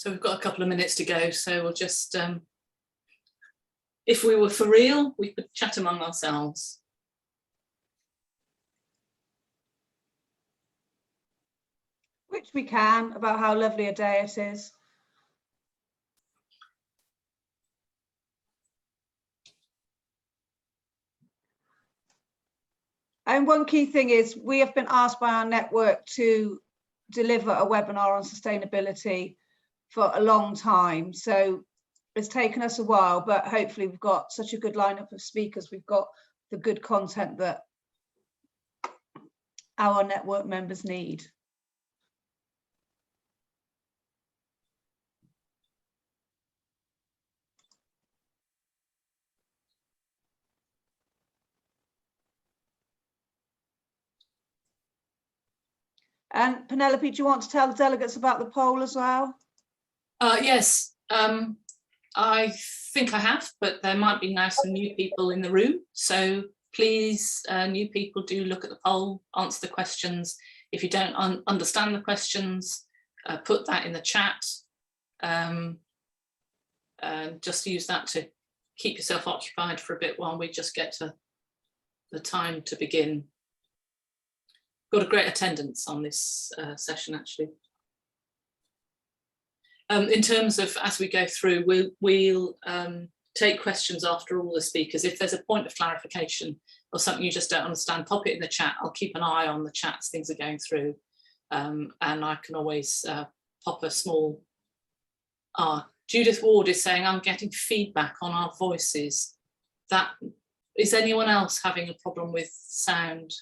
So we've got a couple of minutes to go, so we'll just, if we were for real, we could chat among ourselves. Which we can, about how lovely a day it is. And one key thing is we have been asked by our network to deliver a webinar on sustainability for a long time. So it's taken us a while, but hopefully we've got such a good lineup of speakers. We've got the good content that our network members need. And Penelope, do you want to tell the delegates about the poll as well? Yes, I think I have, but there might be now some new people in the room. So please, new people, do look at the poll, answer the questions. If you don't understand the questions, put that in the chat. Just use that to keep yourself occupied for a bit while we just get to the time to begin. Got a great attendance on this session, actually. In terms of, as we go through, we'll take questions after all the speakers. If there's a point of clarification or something you just don't understand, pop it in the chat. I'll keep an eye on the chat as things are going through. And I can always pop a small, Judith Ward is saying, I'm getting feedback on our voices. Is anyone else having a problem with sound?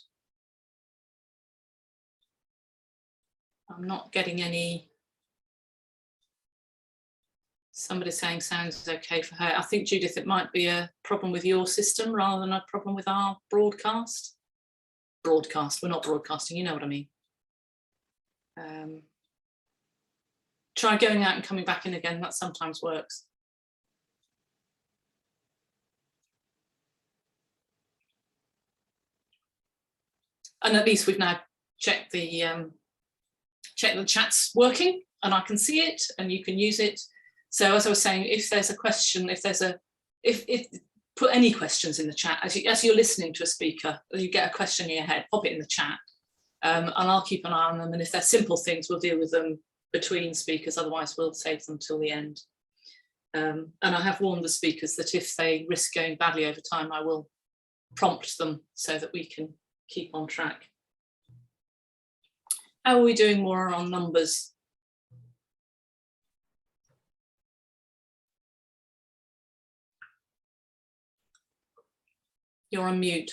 I'm not getting any. Somebody's saying sounds okay for her. I think, Judith, it might be a problem with your system rather than a problem with our broadcast. Broadcast, we're not broadcasting, you know what I mean. Try going out and coming back in again, that sometimes works. And at least we've now checked the chat's working and I can see it and you can use it. So as I was saying, if there's a question, if put any questions in the chat as you're listening to a speaker, you get a question in your head, pop it in the chat, and I'll keep an eye on them. And if they're simple things, we'll deal with them between speakers. Otherwise, we'll save them till the end. And I have warned the speakers that if they risk going badly over time, I will prompt them so that we can keep on track. How are we doing more on numbers? You're on mute.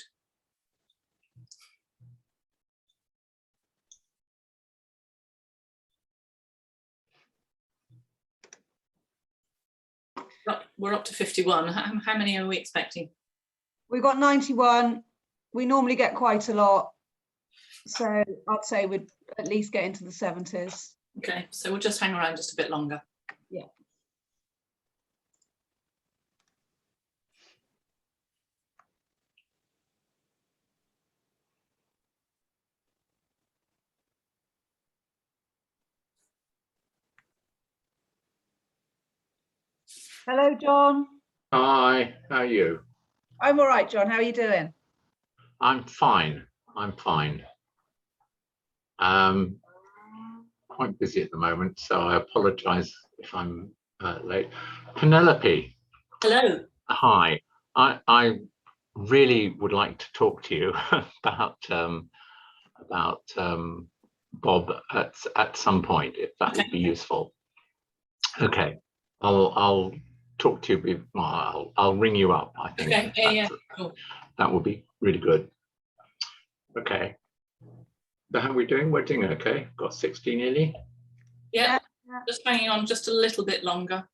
We're up to 51. How many are we expecting? We've got 91. We normally get quite a lot. So I'd say we'd at least get into the 70s. Okay, so we'll just hang around just a bit longer. Yeah. Hello, John. Hi, how are you? I'm all right, John. How are you doing? I'm fine. I'm fine. Quite busy at the moment, so I apologize if I'm late. Penelope. Hello. Hi. I really would like to talk to you about Bob at some point, if that would be useful. Okay. I'll talk to you. Well, I'll ring you up. I think. Okay. Yeah. Cool. That would be really good. Okay. So how are we doing? We're doing okay. Got 60 nearly. Yeah. Just hanging on just a little bit longer.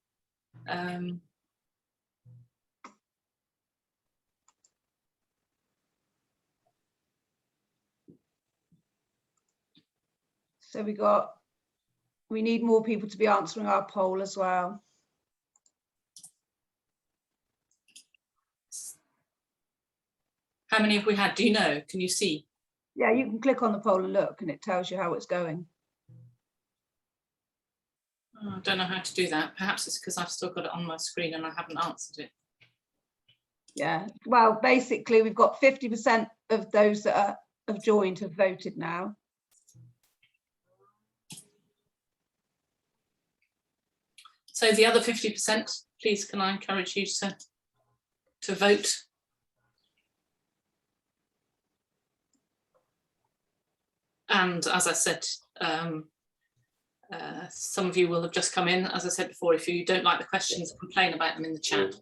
So we need more people to be answering our poll as well. How many have we had? Do you know? Can you see? Yeah, you can click on the poll and look, and it tells you how it's going. I don't know how to do that. Perhaps it's because I've still got it on my screen and I haven't answered it. Yeah, well, basically we've got 50% of those that have joined have voted now. So the other 50%, please, can I encourage you to vote? And as I said, some of you will have just come in. As I said before, if you don't like the questions, complain about them in the chat.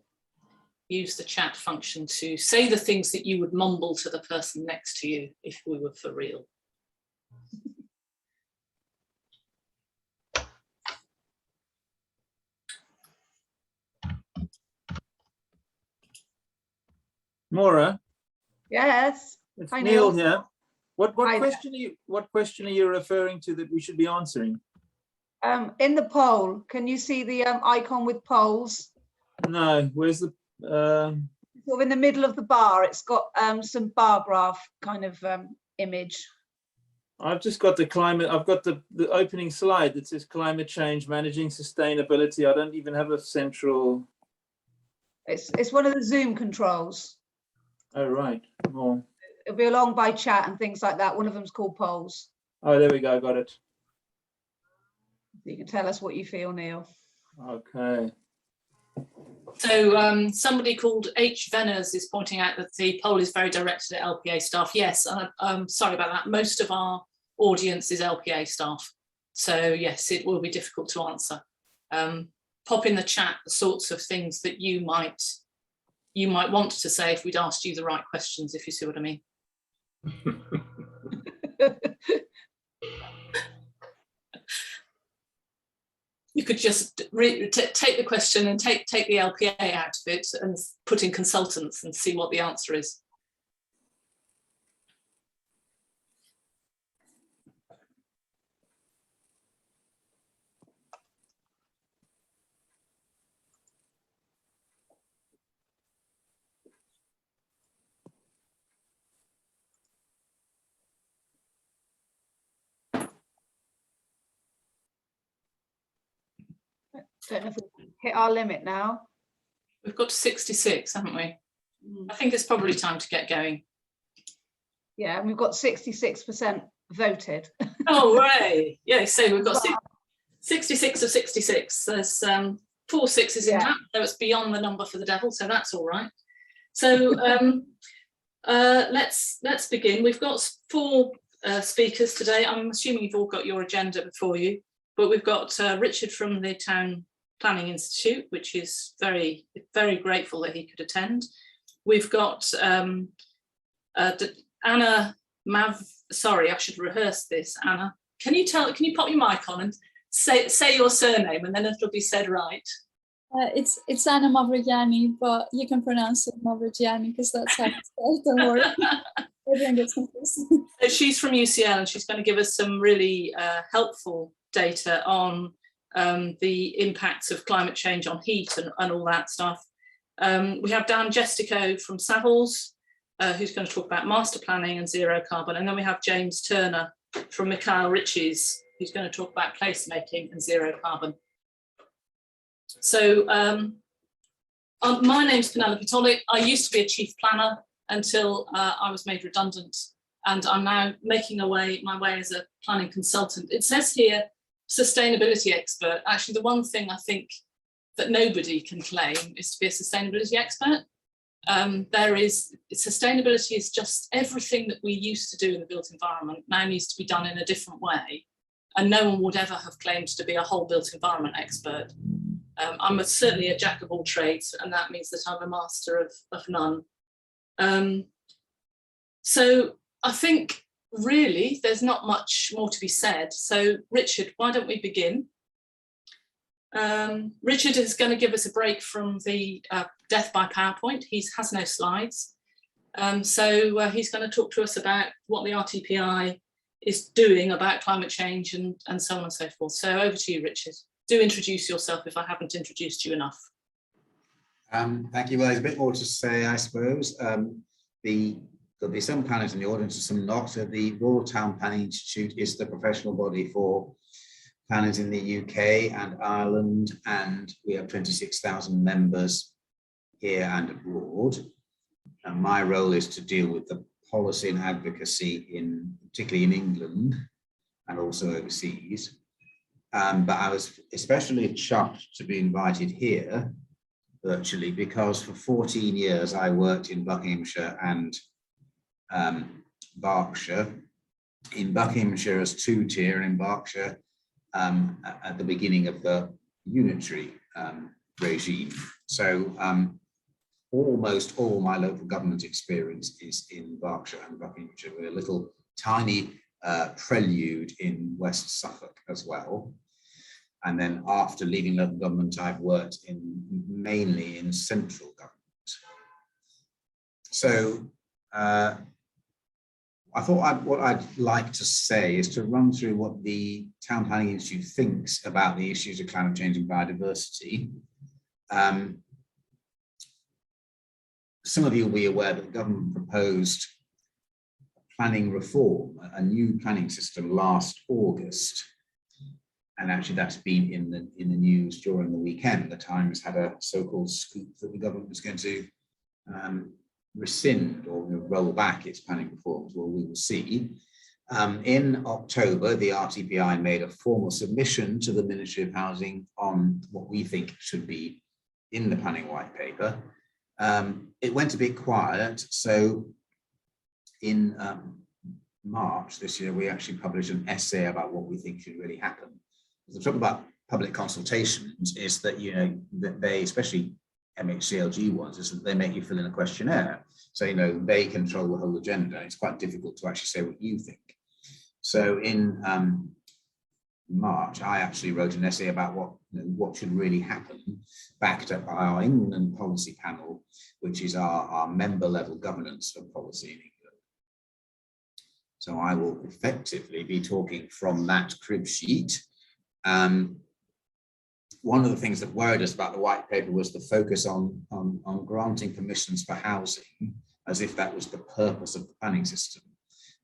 Use the chat function to say the things that you would mumble to the person next to you if we were for real. Maura, Yes. it's Hi, Neil Neil. here. What Hi there. question are you referring to that we should be answering? In the poll, can you see the icon with polls? No, where's the Sort of in the middle of the bar, it's got some bar graph kind of image. I've just got the climate, I've got the opening slide that says climate change, managing sustainability. I don't even have a central. It's one of the Zoom controls. Oh, right. Oh, It'll be along by chat and things like that. One of them's called polls. oh, there we go. Got it. You can tell us what you feel, Neil. Okay. So somebody called H. Venners is pointing out that the poll is very directed at LPA staff. Yes, I'm sorry about that. Most of our audience is LPA staff. So yes, it will be difficult to answer. Pop in the chat the sorts of things that you might want to say if we'd asked you the right questions, if you see what I mean. You could just take the question and take the LPA out of it and put in consultants and see what the answer is. Don't know if we've hit our limit now. We've got to 66, haven't we? I think it's probably time to get going. Yeah, and we've got 66% voted. Oh, right. Yeah, so we've got 66 of 66. There's 4 sixes in that, so it's beyond the number for the devil, so that's all right. So let's begin. We've got 4 speakers today. I'm assuming you've all got your agenda before you, but we've got Richard from the Town Planning Institute, which is very, very grateful that he could attend. We've got Anna sorry, I should rehearse this. Anna, can you pop your mic on and say your surname, and then it'll be said right? It's Anna Mavrogianni, but you can pronounce it Mavrogianni because that's how it's spelled. Don't worry. Everyone gets confused. So she's from UCL and she's going to give us some really helpful data on the impacts of climate change on heat and all that stuff. We have Dan Jestico from Savills, who's going to talk about master planning and zero carbon. And then we have James Turner from Mikhail Ritchie's, who's going to talk about placemaking and zero carbon. So my name's Penelope Tollick. I used to be a chief planner until I was made redundant, and I'm now making my way as a planning consultant. It says here, sustainability expert. Actually, the one thing I think that nobody can claim is to be a sustainability expert. Sustainability is just everything that we used to do in the built environment now needs to be done in a different way. And no one would ever have claimed to be a whole built environment expert. I'm certainly a jack of all trades, and that means that I'm a master of none. So I think really there's not much more to be said. So Richard, why don't we begin? Richard is going to give us a break from the death by PowerPoint. He has no slides. So he's going to talk to us about what the RTPI is doing about climate change and so on and so forth. So over to you, Richard. Do introduce yourself if I haven't introduced you enough. Thank you. Well, there's a bit more to say, I suppose. There'll be some planners in the audience and some not. So the Royal Town Planning Institute is the professional body for planners in the UK and Ireland, and we have 26,000 members here and abroad. And my role is to deal with the policy and advocacy particularly in England and also overseas. But I was especially chuffed to be invited here virtually because for 14 years I worked in Buckinghamshire and Berkshire. In Buckinghamshire as two-tier, and in Berkshire at the beginning of the unitary regime. So almost all my local government experience is in Berkshire and Buckinghamshire, with a little tiny prelude in West Suffolk as well. And then after leaving local government, I've worked mainly in central government. So I thought what I'd like to say is to run through what the Town Planning Institute thinks about the issues of climate change and biodiversity. Some of you will be aware that the government proposed planning reform, a new planning system last August. And actually that's been in the news during the weekend. The Times had a so-called scoop that the government was going to rescind or roll back its planning reforms. Well, we will see. In October, the RTPI made a formal submission to the Ministry of Housing on what we think should be in the planning white paper. It went a bit quiet, so in March this year, we actually published an essay about what we think should really happen. The trouble about public consultations is that, you know, that they, especially MHCLG ones, is that they make you fill in a questionnaire. So, you know, they control the whole agenda. It's quite difficult to actually say what you think. So in March, I actually wrote an essay about what should really happen, backed up by our England policy panel, which is our member level governance of policy in England. So I will effectively be talking from that crib sheet. One of the things that worried us about the white paper was the focus on granting permissions for housing, as if that was the purpose of the planning system.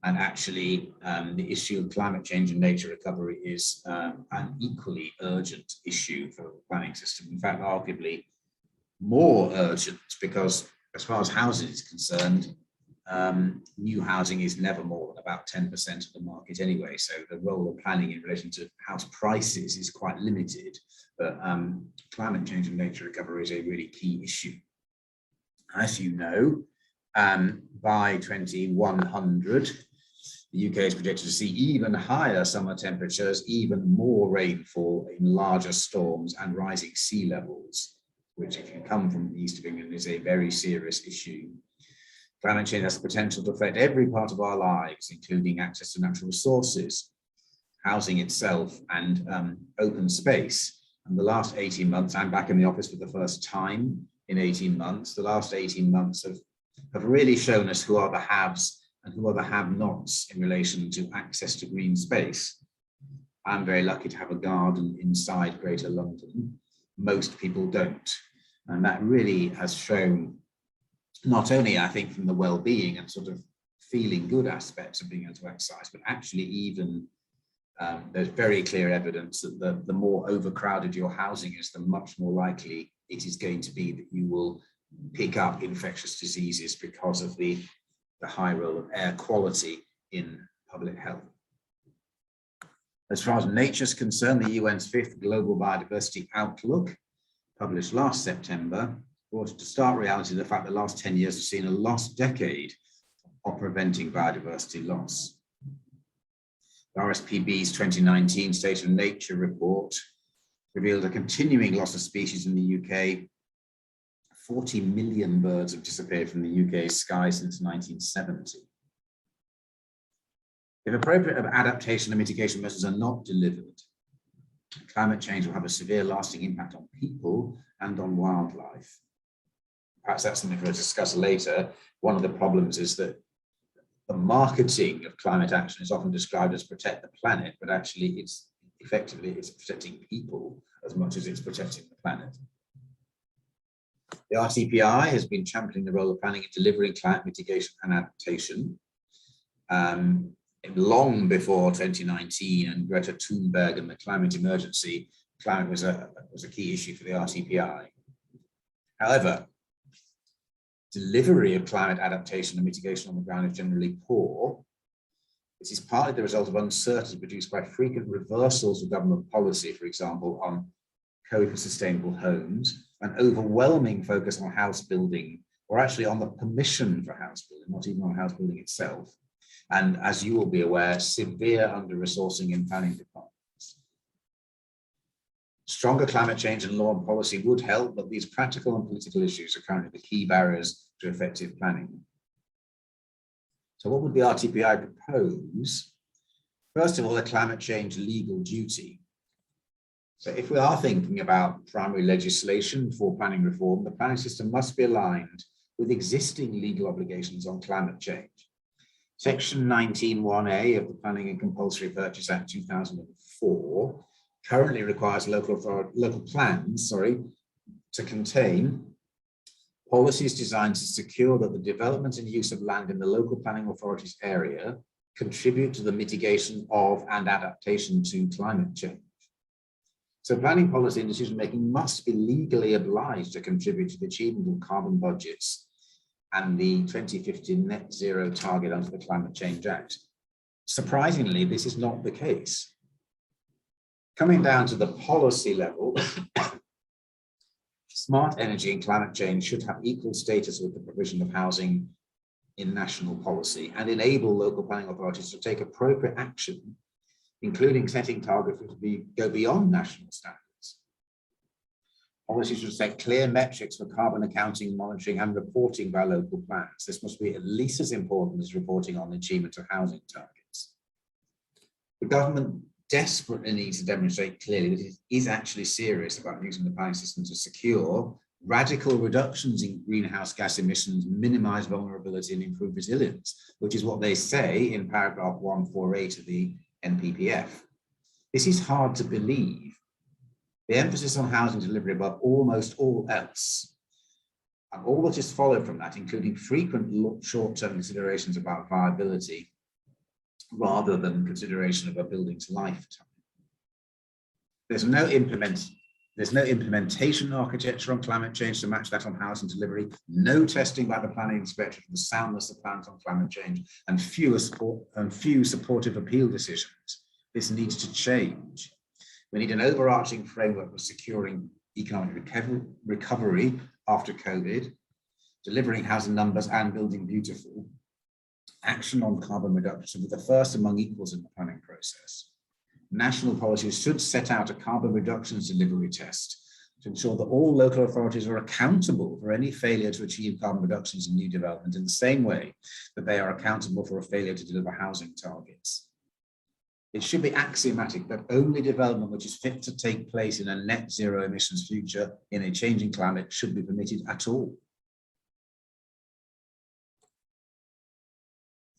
And actually, the issue of climate change and nature recovery is an equally urgent issue for the planning system. In fact, arguably more urgent, because as far as housing is concerned, new housing is never more than about 10% of the market anyway. So the role of planning in relation to house prices is quite limited. But climate change and nature recovery is a really key issue. As you know, by 2100, the UK is projected to see even higher summer temperatures, even more rainfall in larger storms and rising sea levels, which, if you come from the east of England, is a very serious issue. Climate change has the potential to affect every part of our lives, including access to natural resources, housing itself, and open space. And the last 18 months, I'm back in the office for the first time in 18 months. The last 18 months have really shown us who are the haves and who are the have-nots in relation to access to green space. I'm very lucky to have a garden inside Greater London. Most people don't. And that really has shown, not only, I think, from the well-being and sort of feeling good aspects of being able to exercise, but actually even there's very clear evidence that the more overcrowded your housing is, the much more likely it is going to be that you will pick up infectious diseases because of the high role of air quality in public health. As far as nature is concerned, the UN's 5th Global Biodiversity Outlook, published last September, brought to stark reality the fact that the last 10 years have seen a lost decade of preventing biodiversity loss. The RSPB's 2019 State of Nature report revealed a continuing loss of species in the UK. 40 million birds have disappeared from the UK's sky since 1970. If appropriate adaptation and mitigation measures are not delivered, climate change will have a severe lasting impact on people and on wildlife. Perhaps that's something for us to discuss later. One of the problems is that the marketing of climate action is often described as protect the planet, but actually it's protecting people as much as it's protecting the planet. The RTPI has been championing the role of planning in delivering climate mitigation and adaptation. long before 2019 and Greta Thunberg and the climate emergency, climate was a key issue for the RTPI. However, delivery of climate adaptation and mitigation on the ground is generally poor. This is partly the result of uncertainty produced by frequent reversals of government policy, for example, on code for sustainable homes, an overwhelming focus on house building, or actually on the permission for house building, not even on house building itself. And as you will be aware, severe under-resourcing in planning departments. Stronger climate change and law and policy would help, but these practical and political issues are currently the key barriers to effective planning. So what would the RTPI propose? First of all, a climate change legal duty. So if we are thinking about primary legislation for planning reform, the planning system must be aligned with existing legal obligations on climate change. Section 19(1)(a) of the Planning and Compulsory Purchase Act 2004 currently requires local plans to contain policies designed to secure that the development and use of land in the local planning authority's area contribute to the mitigation of and adaptation to climate change. So planning policy and decision making must be legally obliged to contribute to the achievement of carbon budgets and the 2050 net zero target under the Climate Change Act. Surprisingly, this is not the case. Coming down to the policy level, smart energy and climate change should have equal status with the provision of housing in national policy and enable local planning authorities to take appropriate action, including setting targets which go beyond national standards. Policy should set clear metrics for carbon accounting, monitoring, and reporting by local plans. This must be at least as important as reporting on the achievement of housing targets. The government desperately needs to demonstrate clearly that it is actually serious about using the planning system to secure radical reductions in greenhouse gas emissions, minimize vulnerability, and improve resilience, which is what they say in paragraph 148 of the NPPF. This is hard to believe. The emphasis on housing delivery above almost all else, and all that is followed from that, including frequent short-term considerations about viability, rather than consideration of a building's lifetime. There's no implementation architecture on climate change to match that on housing delivery, no testing by the planning inspector for the soundness of plans on climate change, and few supportive appeal decisions. This needs to change. We need an overarching framework for securing economic recovery after COVID, delivering housing numbers and building beautiful, action on carbon reduction with the first among equals in the planning process. National policies should set out a carbon reductions delivery test to ensure that all local authorities are accountable for any failure to achieve carbon reductions in new development in the same way that they are accountable for a failure to deliver housing targets. It should be axiomatic that only development which is fit to take place in a net zero emissions future in a changing climate should be permitted at all.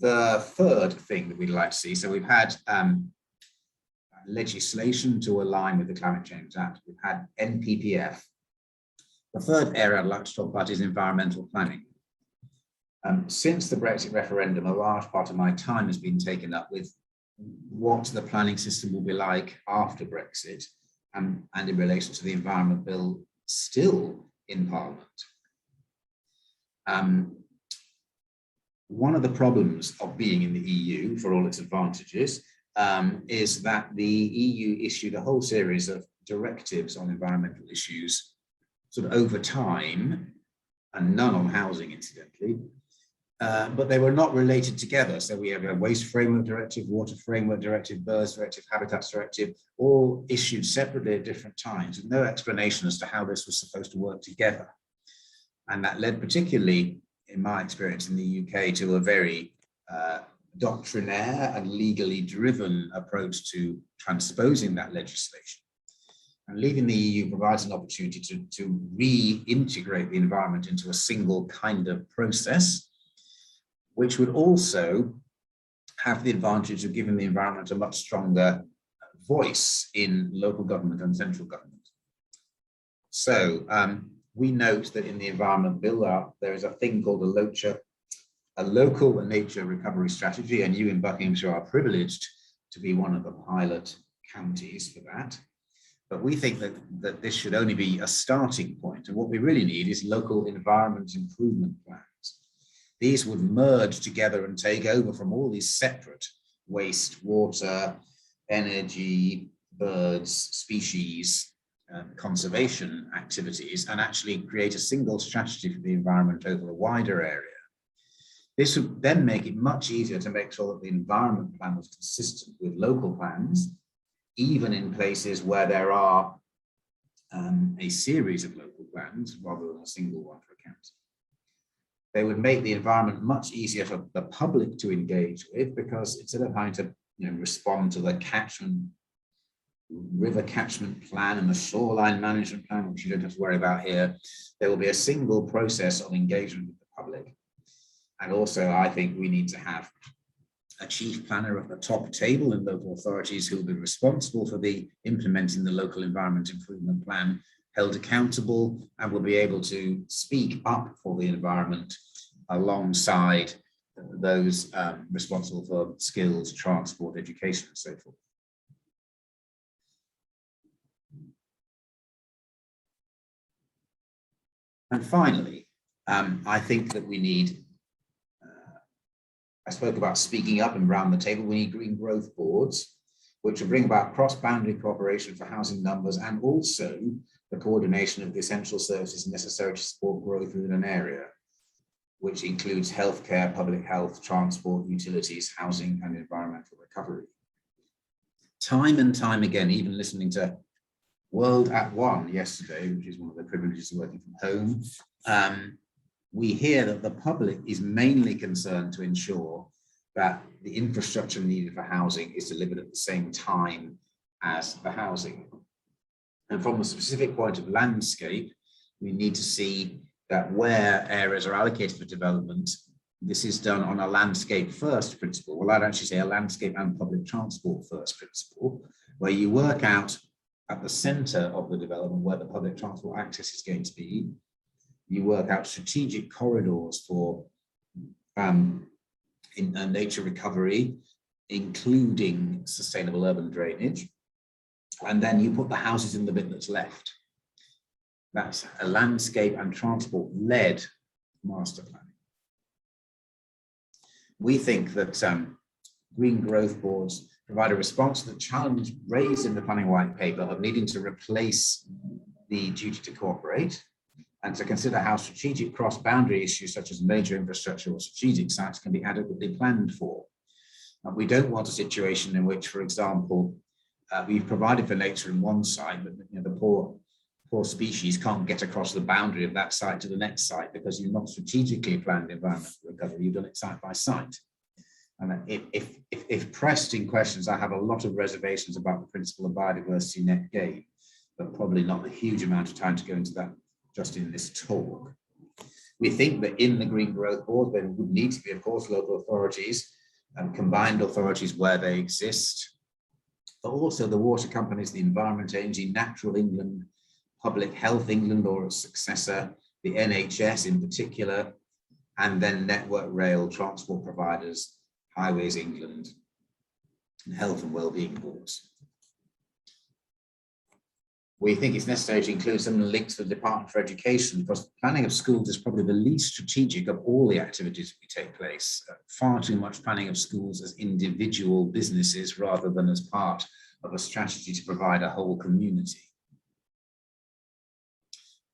The third thing that we'd like to see, so we've had legislation to align with the Climate Change Act, we've had NPPF. The third area I'd like to talk about is environmental planning. Since the Brexit referendum, a large part of my time has been taken up with what the planning system will be like after Brexit and in relation to the Environment Bill still in Parliament. One of the problems of being in the EU, for all its advantages, is that the EU issued a whole series of directives on environmental issues sort of over time, and none on housing, incidentally, but they were not related together. So we have a Waste Framework Directive, Water Framework Directive, Birds Directive, Habitats Directive, all issued separately at different times, with no explanation as to how this was supposed to work together. And that led particularly, in my experience in the UK, to a very doctrinaire and legally driven approach to transposing that legislation. And leaving the EU provides an opportunity to reintegrate the environment into a single kind of process, which would also have the advantage of giving the environment a much stronger voice in local government and central government. So we note that in the Environment Bill, there is a thing called a LOCHA a local nature recovery strategy, and you in Buckinghamshire are privileged to be one of the pilot counties for that. But we think that this should only be a starting point, and what we really need is local environment improvement plans. These would merge together and take over from all these separate waste, water, energy, birds, species, conservation activities, and actually create a single strategy for the environment over a wider area. This would then make it much easier to make sure that the environment plan was consistent with local plans, even in places where there are a series of local plans rather than a single one for a county. They would make the environment much easier for the public to engage with, because instead of having to respond to the river catchment plan and the shoreline management plan, which you don't have to worry about here, there will be a single process of engagement with the public. And also, I think we need to have a chief planner at the top table in local authorities who will be responsible for implementing the local environment improvement plan, held accountable, and will be able to speak up for the environment alongside those responsible for skills, transport, education, and so forth. And finally, I think that we need, I spoke about speaking up and round the table, we need green growth boards, which will bring about cross-boundary cooperation for housing numbers, and also the coordination of the essential services necessary to support growth within an area, which includes healthcare, public health, transport, utilities, housing, and environmental recovery. Time and time again, even listening to World at One yesterday, which is one of the privileges of working from home, we hear that the public is mainly concerned to ensure that the infrastructure needed for housing is delivered at the same time as the housing. And from a specific point of landscape, we need to see that where areas are allocated for development, this is done on a landscape first principle. Well, I'd actually say a landscape and public transport first principle, where you work out at the center of the development where the public transport access is going to be. You work out strategic corridors for nature recovery, including sustainable urban drainage. And then you put the houses in the bit that's left. That's a landscape and transport-led master planning. We think that green growth boards provide a response to the challenge raised in the planning white paper of needing to replace the duty to cooperate and to consider how strategic cross-boundary issues such as major infrastructure or strategic sites can be adequately planned for. And we don't want a situation in which, for example, we've provided for nature in one site, but the poor species can't get across the boundary of that site to the next site because you've not strategically planned environmental recovery, you've done it site by site. And if pressed in questions, I have a lot of reservations about the principle of biodiversity net gain, but probably not a huge amount of time to go into that just in this talk. We think that in the Green Growth Board, there would need to be, of course, local authorities and combined authorities where they exist, but also the water companies, the Environment Agency, Natural England, Public Health England or its successor, the NHS in particular, and then Network Rail, transport providers, Highways England, and health and wellbeing boards. We think it's necessary to include some links to the Department for Education, because planning of schools is probably the least strategic of all the activities that take place. Far too much planning of schools as individual businesses rather than as part of a strategy to provide a whole community.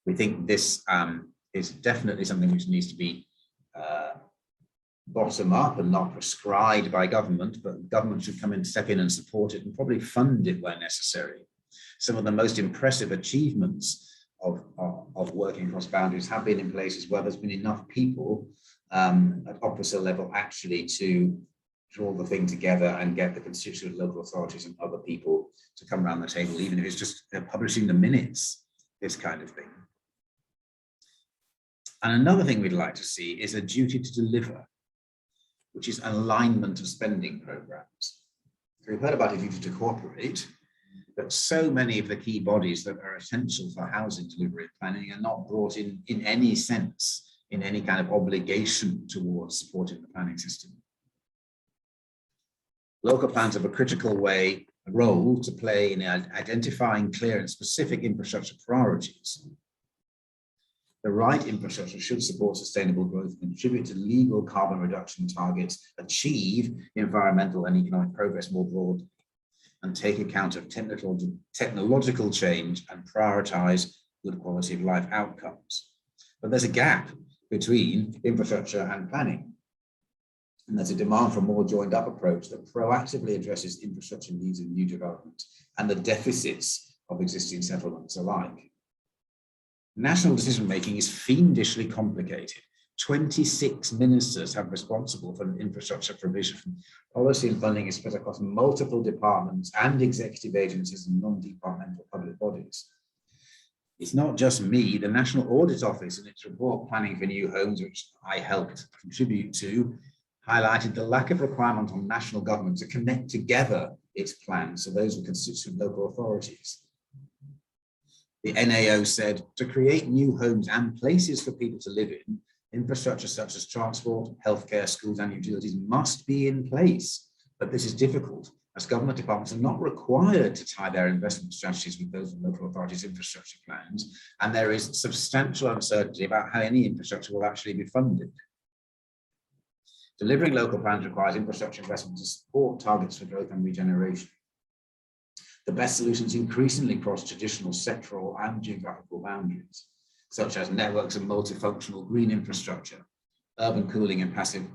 We think this is definitely something which needs to be bottom up and not prescribed by government, but government should come in, step in and support it and probably fund it where necessary. Some of the most impressive achievements of working across boundaries have been in places where there's been enough people at officer level actually to draw the thing together and get the constituent local authorities and other people to come around the table, even if it's just publishing the minutes, this kind of thing. And another thing we'd like to see is a duty to deliver, which is alignment of spending programs. So we've heard about a duty to cooperate, but so many of the key bodies that are essential for housing delivery planning are not brought in any sense in any kind of obligation towards supporting the planning system. Local plans have a critical role to play in identifying clear and specific infrastructure priorities. The right infrastructure should support sustainable growth, contribute to legal carbon reduction targets, achieve environmental and economic progress more broadly, and take account of technological change and prioritize good quality of life outcomes. But there's a gap between infrastructure and planning. And there's a demand for a more joined up approach that proactively addresses infrastructure needs of new development and the deficits of existing settlements alike. National decision making is fiendishly complicated. 26 ministers have responsible for infrastructure provision. Policy and funding is split across multiple departments and executive agencies and non-departmental public bodies. It's not just me. The National Audit Office, in its report Planning for New Homes, which I helped contribute to, highlighted the lack of requirement on national government to connect together its plans, so those were constituent local authorities. The NAO said to create new homes and places for people to live in, infrastructure such as transport, healthcare, schools and utilities must be in place. But this is difficult as government departments are not required to tie their investment strategies with those of local authorities' infrastructure plans, and there is substantial uncertainty about how any infrastructure will actually be funded. Delivering local plans requires infrastructure investment to support targets for growth and regeneration. The best solutions increasingly cross traditional sectoral and geographical boundaries, such as networks of multifunctional green infrastructure, urban cooling and active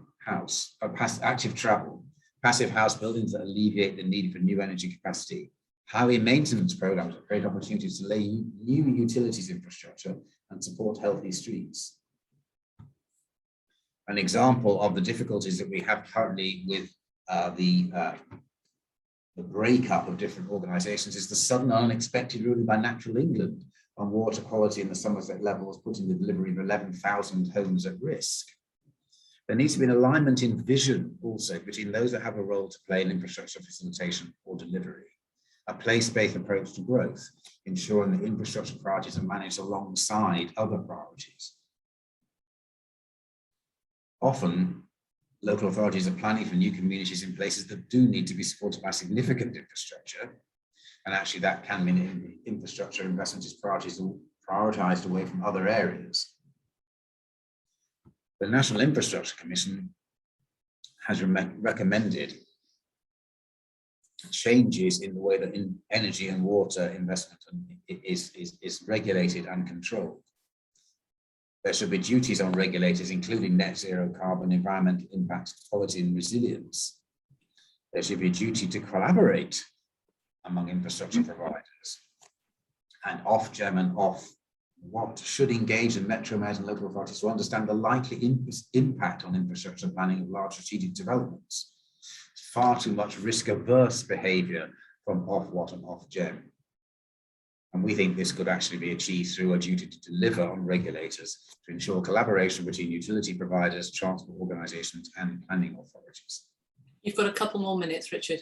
travel, passive house buildings that alleviate the need for new energy capacity, highway maintenance programs that create opportunities to lay new utilities infrastructure and support healthy streets. An example of the difficulties that we have currently with the breakup of different organisations is the sudden unexpected ruling by Natural England on water quality in the Somerset levels, putting the delivery of 11,000 homes at risk. There needs to be an alignment in vision also between those that have a role to play in infrastructure facilitation or delivery, a place-based approach to growth, ensuring that infrastructure priorities are managed alongside other priorities. Often, local authorities are planning for new communities in places that do need to be supported by significant infrastructure. And actually that can mean infrastructure investment is prioritized away from other areas. The National Infrastructure Commission has recommended changes in the way that energy and water investment is regulated and controlled. There should be duties on regulators, including net zero carbon, environmental impact, quality and resilience. There should be a duty to collaborate among infrastructure providers. And Ofgem and what should engage in metro mayors and local authorities to understand the likely impact on infrastructure planning of large strategic developments. Far too much risk-averse behaviour from Ofwat and Ofgem. And we think this could actually be achieved through a duty to deliver on regulators to ensure collaboration between utility providers, transport organisations and planning authorities. You've got a couple more minutes, Richard.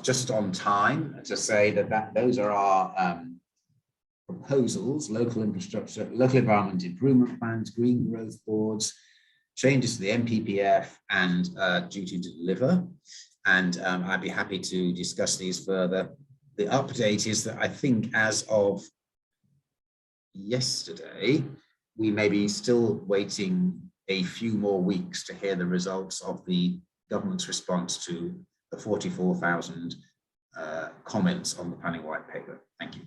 Just on time to say that those are our proposals: local infrastructure, local environment improvement plans, green growth boards, changes to the MPPF and duty to deliver. And I'd be happy to discuss these further. The update is that I think as of yesterday, we may be still waiting a few more weeks to hear the results of the government's response to the 44,000 comments on the planning white paper. Thank you.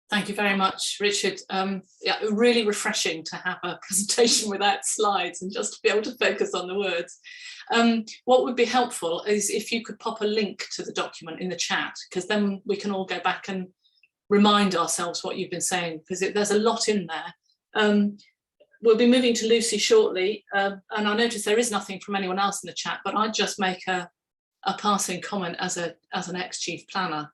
Thank you very much, Richard. Yeah, really refreshing to have a presentation without slides and just to be able to focus on the words. What would be helpful is if you could pop a link to the document in the chat, because then we can all go back and remind ourselves what you've been saying, because there's a lot in there. We'll be moving to Lucy shortly, and I notice there is nothing from anyone else in the chat, but I'd just make a passing comment as an ex-chief planner.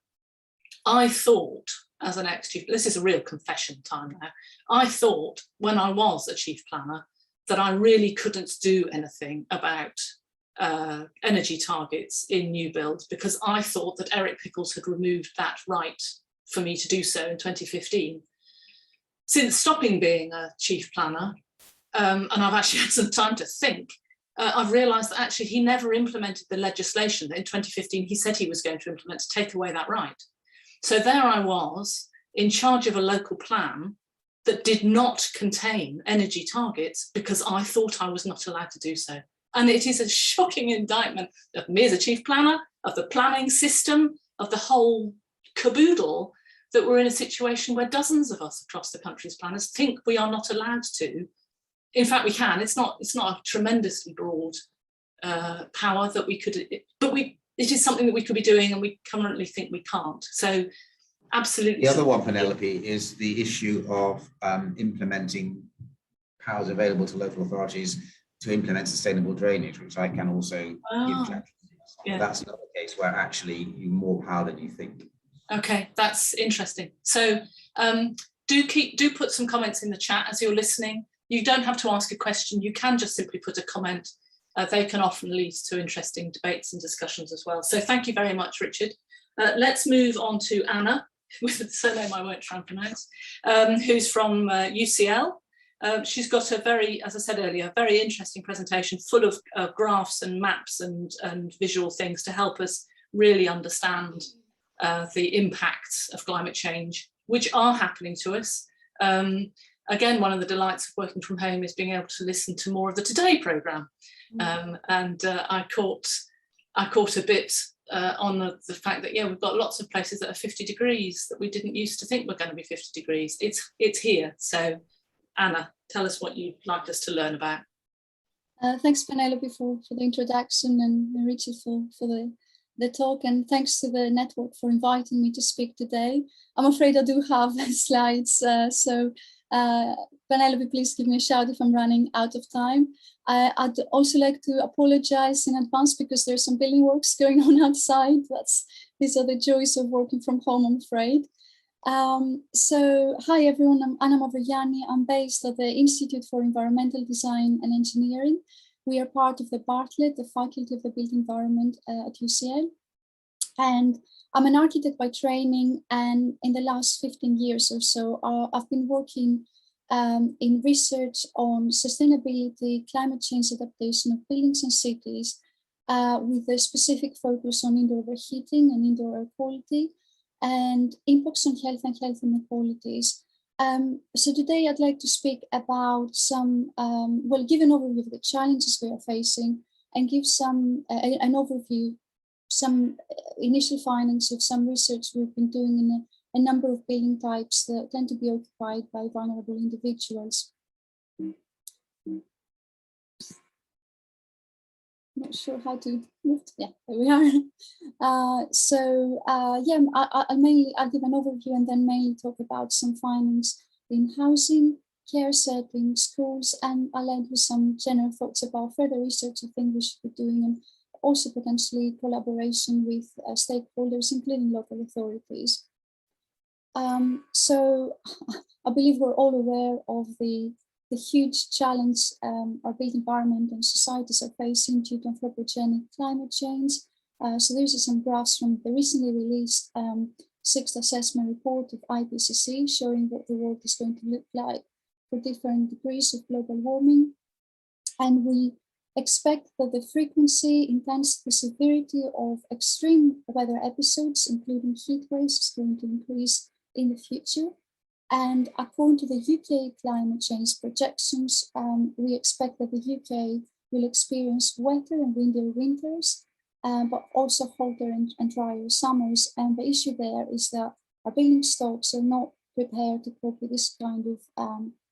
I thought, as an ex-chief, this is a real confession time now, I thought when I was a chief planner that I really couldn't do anything about energy targets in new builds, because I thought that Eric Pickles had removed that right for me to do so in 2015. Since stopping being a chief planner, and I've actually had some time to think, I've realised that actually he never implemented the legislation that in 2015 he said he was going to implement to take away that right. So there I was in charge of a local plan that did not contain energy targets because I thought I was not allowed to do so. And it is a shocking indictment of me as a chief planner, of the planning system, of the whole caboodle, that we're in a situation where dozens of us across the country's planners think we are not allowed to. In fact, we can. It's not a tremendously broad power that we could, but it is something that we could be doing, and we currently think we can't. So absolutely. The other one, Penelope, is the issue of implementing powers available to local authorities to implement sustainable drainage, which I can also give Jack. Yeah. That's another case where actually you more power than you think. Okay, that's interesting. So do put some comments in the chat as you're listening. You don't have to ask a question. You can just simply put a comment. They can often lead to interesting debates and discussions as well. So thank you very much, Richard. Let's move on to Anna, with the surname I won't try and pronounce, who's from UCL. She's got a very, as I said earlier, very interesting presentation full of graphs and maps and visual things to help us really understand the impacts of climate change, which are happening to us. Again, one of the delights of working from home is being able to listen to more of the Today programme. I caught a bit on the fact that, yeah, we've got lots of places that are 50 degrees that we didn't used to think were going to be 50 degrees. It's here. So Anna, tell us what you'd like us to learn about. Thanks, Penelope, for the introduction, and Richard for the talk, and thanks to the network for inviting me to speak today. I'm afraid I do have slides, so Penelope, please give me a shout if I'm running out of time. I'd also like to apologize in advance because there's some building works going on outside. These are the joys of working from home, I'm afraid. So hi everyone, I'm Anna Mavrogianni. I'm based at the Institute for Environmental Design and Engineering. We are part of the Bartlett, the Faculty of the Built Environment at UCL. And I'm an architect by training, and in the last 15 years or so, I've been working in research on sustainability, climate change adaptation of buildings and cities, with a specific focus on indoor overheating and indoor air quality, and impacts on health and health inequalities. So today I'd like to speak about some, give an overview of the challenges we are facing, and give some an overview, some initial findings of some research we've been doing in a number of building types that tend to be occupied by vulnerable individuals. Not sure how to move. Yeah, there we are. I'll give an overview and then mainly talk about some findings in housing, care settings, schools, and I'll end with some general thoughts about further research I think we should be doing, and also potentially collaboration with stakeholders, including local authorities. So I believe we're all aware of the huge challenge our built environment and societies are facing due to anthropogenic climate change. So these are some graphs from the recently released sixth assessment report of IPCC, showing what the world is going to look like for different degrees of global warming. And we expect that the frequency, intensity, severity of extreme weather episodes, including heat waves, is going to increase in the future. And according to the UK climate change projections, we expect that the UK will experience wetter and windier winters, but also hotter and drier summers. And the issue there is that our building stocks are not prepared to cope with this kind of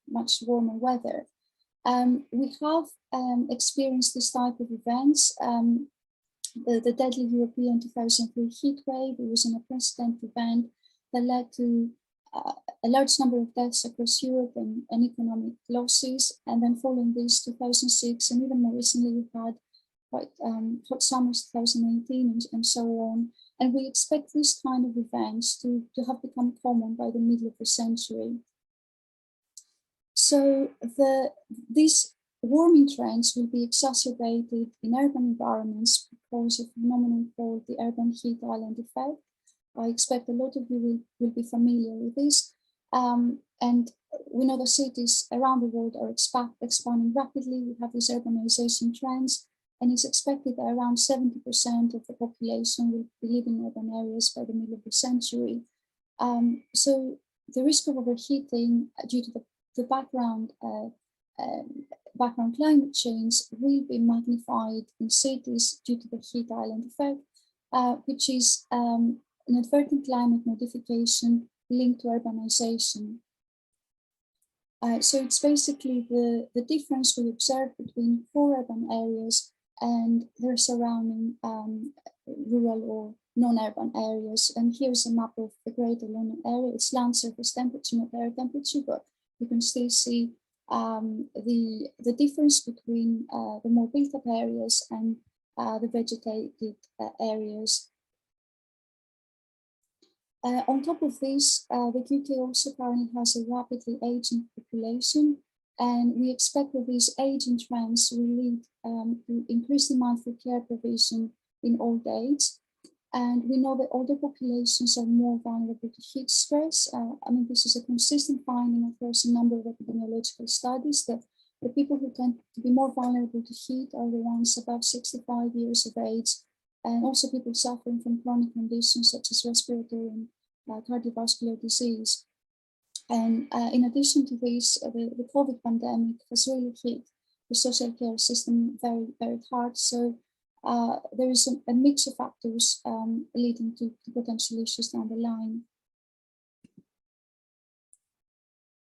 much warmer weather. We have experienced this type of events. The deadly European 2003 heat wave, it was an unprecedented event that led to a large number of deaths across Europe and economic losses. And then following this, 2006, and even more recently, we've had quite hot summers, 2018, and so on. And we expect this kind of events to have become common by the middle of the century. So these warming trends will be exacerbated in urban environments because of a phenomenon called the urban heat island effect. I expect a lot of you will be familiar with this. And we know the cities around the world are expanding rapidly. We have these urbanization trends, and it's expected that around 70% of the population will be living in urban areas by the middle of the century. So the risk of overheating due to the background climate change will be magnified in cities due to the heat island effect, which is an inadvertent climate modification linked to urbanization. So it's basically the difference we observe between core urban areas and their surrounding rural or non-urban areas. And here's a map of the Greater London area. It's land surface temperature, not air temperature, but you can still see the difference between the more built-up areas and the vegetated areas. On top of this, the UK also currently has a rapidly aging population, and we expect that these aging trends will lead to increased demand for care provision in old age. And we know that older populations are more vulnerable to heat stress. I mean, this is a consistent finding across a number of epidemiological studies that the people who tend to be more vulnerable to heat are the ones above 65 years of age, and also people suffering from chronic conditions such as respiratory and cardiovascular disease. And in addition to this, the COVID pandemic has really hit the social care system very, very hard. So there is a mix of factors leading to potential issues down the line.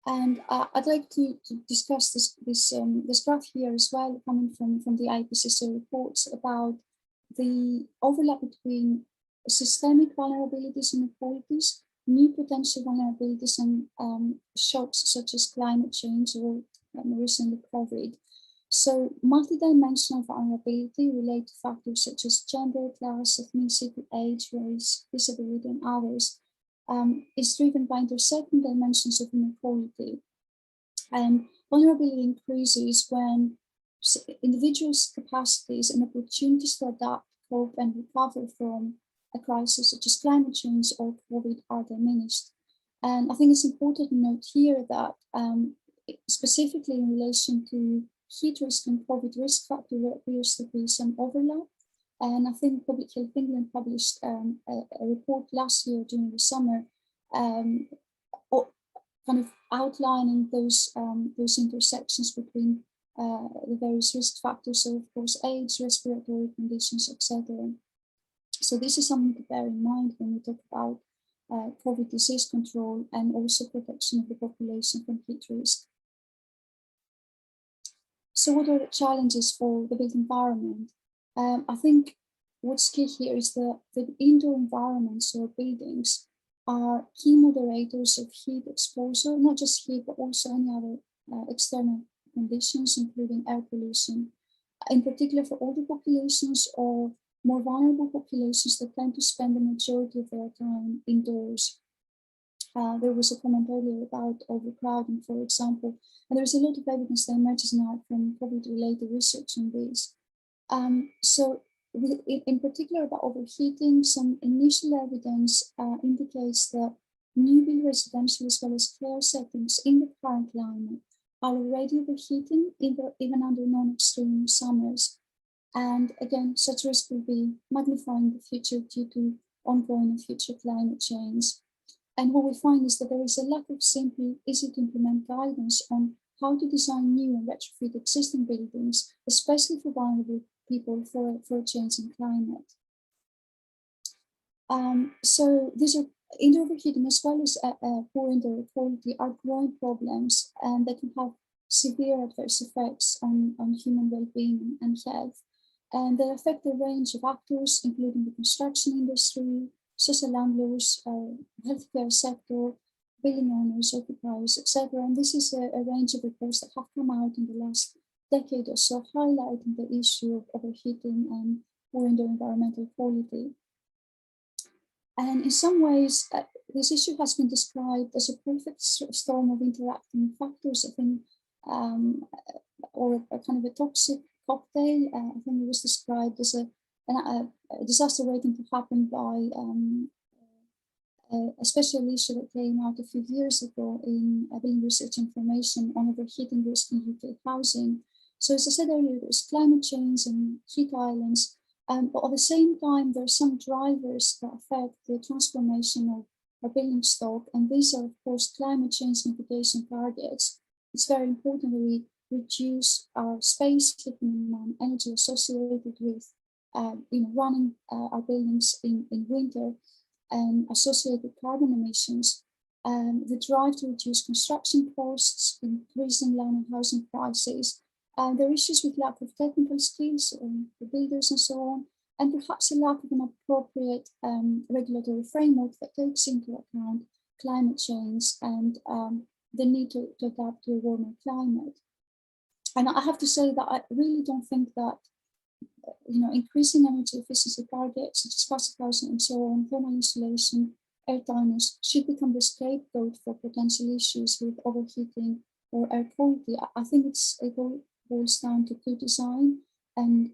And I'd like to discuss this graph here as well, coming from the IPCC reports about the overlap between systemic vulnerabilities and inequalities, new potential vulnerabilities, and shocks such as climate change or recently COVID. So multidimensional vulnerability relate to factors such as gender, class, ethnicity, age, race, disability, and others. Is driven by intersecting dimensions of inequality. And vulnerability increases when individuals' capacities and opportunities to adapt, cope, and recover from a crisis such as climate change or COVID are diminished. And I think it's important to note here that specifically in relation to heat risk and COVID risk factor, there appears to be some overlap. And I think Public Health England published a report last year during the summer, kind of outlining those intersections between the various risk factors, so of course age, respiratory conditions, etc. So this is something to bear in mind when we talk about COVID disease control and also protection of the population from heat risk. So what are the challenges for the built environment? I think what's key here is that the indoor environments or buildings are key moderators of heat exposure, not just heat, but also any other external conditions, including air pollution, in particular for older populations or more vulnerable populations that tend to spend the majority of their time indoors. There was a comment earlier about overcrowding, for example, and there's a lot of evidence that emerges now from COVID-related research on this. So in particular about overheating, some initial evidence indicates that new build residential as well as care settings in the current climate are already overheating, even under non-extreme summers. And again, such risk will be magnified in the future due to ongoing and future climate change. And what we find is that there is a lack of simple, easy to implement guidance on how to design new and retrofit existing buildings, especially for vulnerable people for a changing climate. So these are indoor overheating as well as poor indoor air quality are growing problems, and they can have severe adverse effects on human well-being and health. And they affect a range of actors, including the construction industry, social landlords, healthcare sector, building owners, occupiers, etc. And this is a range of reports that have come out in the last decade or so, highlighting the issue of overheating and poor indoor environmental quality. And in some ways, this issue has been described as a perfect storm of interacting factors, I think, or a kind of a toxic cocktail. I think it was described as a disaster waiting to happen by a special issue that came out a few years ago in Building Research Information on overheating risk in UK housing. So as I said earlier, there's climate change and heat islands, but at the same time, there are some drivers that affect the transformation of our building stock, and these are, of course, climate change mitigation targets. It's very important that we reduce our space heating and energy associated with running our buildings in winter and associated carbon emissions. The drive to reduce construction costs, increasing land and housing prices, and there are issues with lack of technical skills for builders and so on, and perhaps a lack of an appropriate regulatory framework that takes into account climate change and the need to adapt to a warmer climate. And I have to say that I really don't think that increasing energy efficiency targets such as passive housing and so on, thermal insulation, air tightness should become the scapegoat for potential issues with overheating or air quality. I think it all boils down to good design and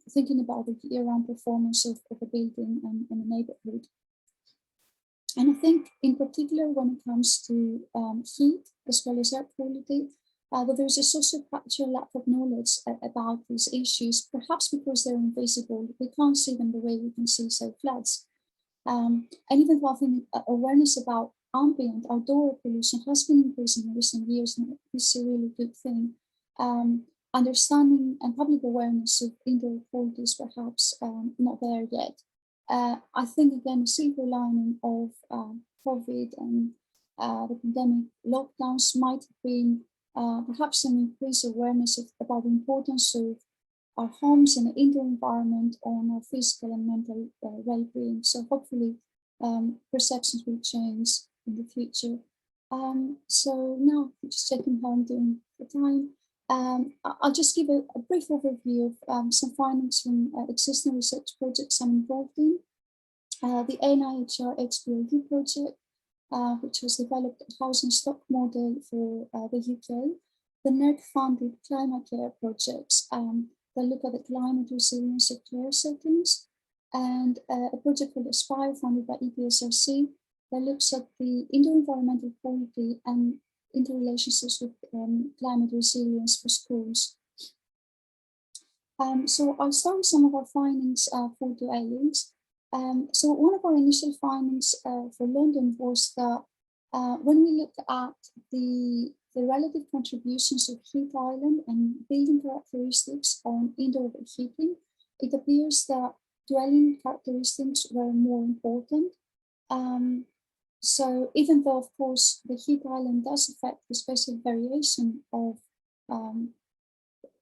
thinking about the year-round performance of a building and a neighborhood. And I think in particular when it comes to heat as well as air quality, that there's a socio-cultural lack of knowledge about these issues, perhaps because they're invisible. We can't see them the way we can see, say, floods. And even though I think awareness about ambient outdoor pollution has been increasing in recent years, and this is a really good thing. Understanding and public awareness of indoor quality is perhaps not there yet. I think, again, a silver lining of COVID and the pandemic lockdowns might have been perhaps an increased awareness about the importance of our homes and the indoor environment on our physical and mental well-being. So hopefully perceptions will change in the future. So now, just checking how I'm doing for time. I'll just give a brief overview of some findings from existing research projects I'm involved in. The NIHR HBOU project, which was developed a housing stock model for the UK. The NERC-funded climate care projects that look at the climate resilience of care settings, and a project called Aspire, funded by EPSRC, that looks at the indoor environmental quality and interrelationships with climate resilience for schools. So I'll start with some of our findings for dwellings. So one of our initial findings for London was that when we look at the relative contributions of heat island and building characteristics on indoor heating, it appears that dwelling characteristics were more important. So even though, of course, the heat island does affect the spatial variation of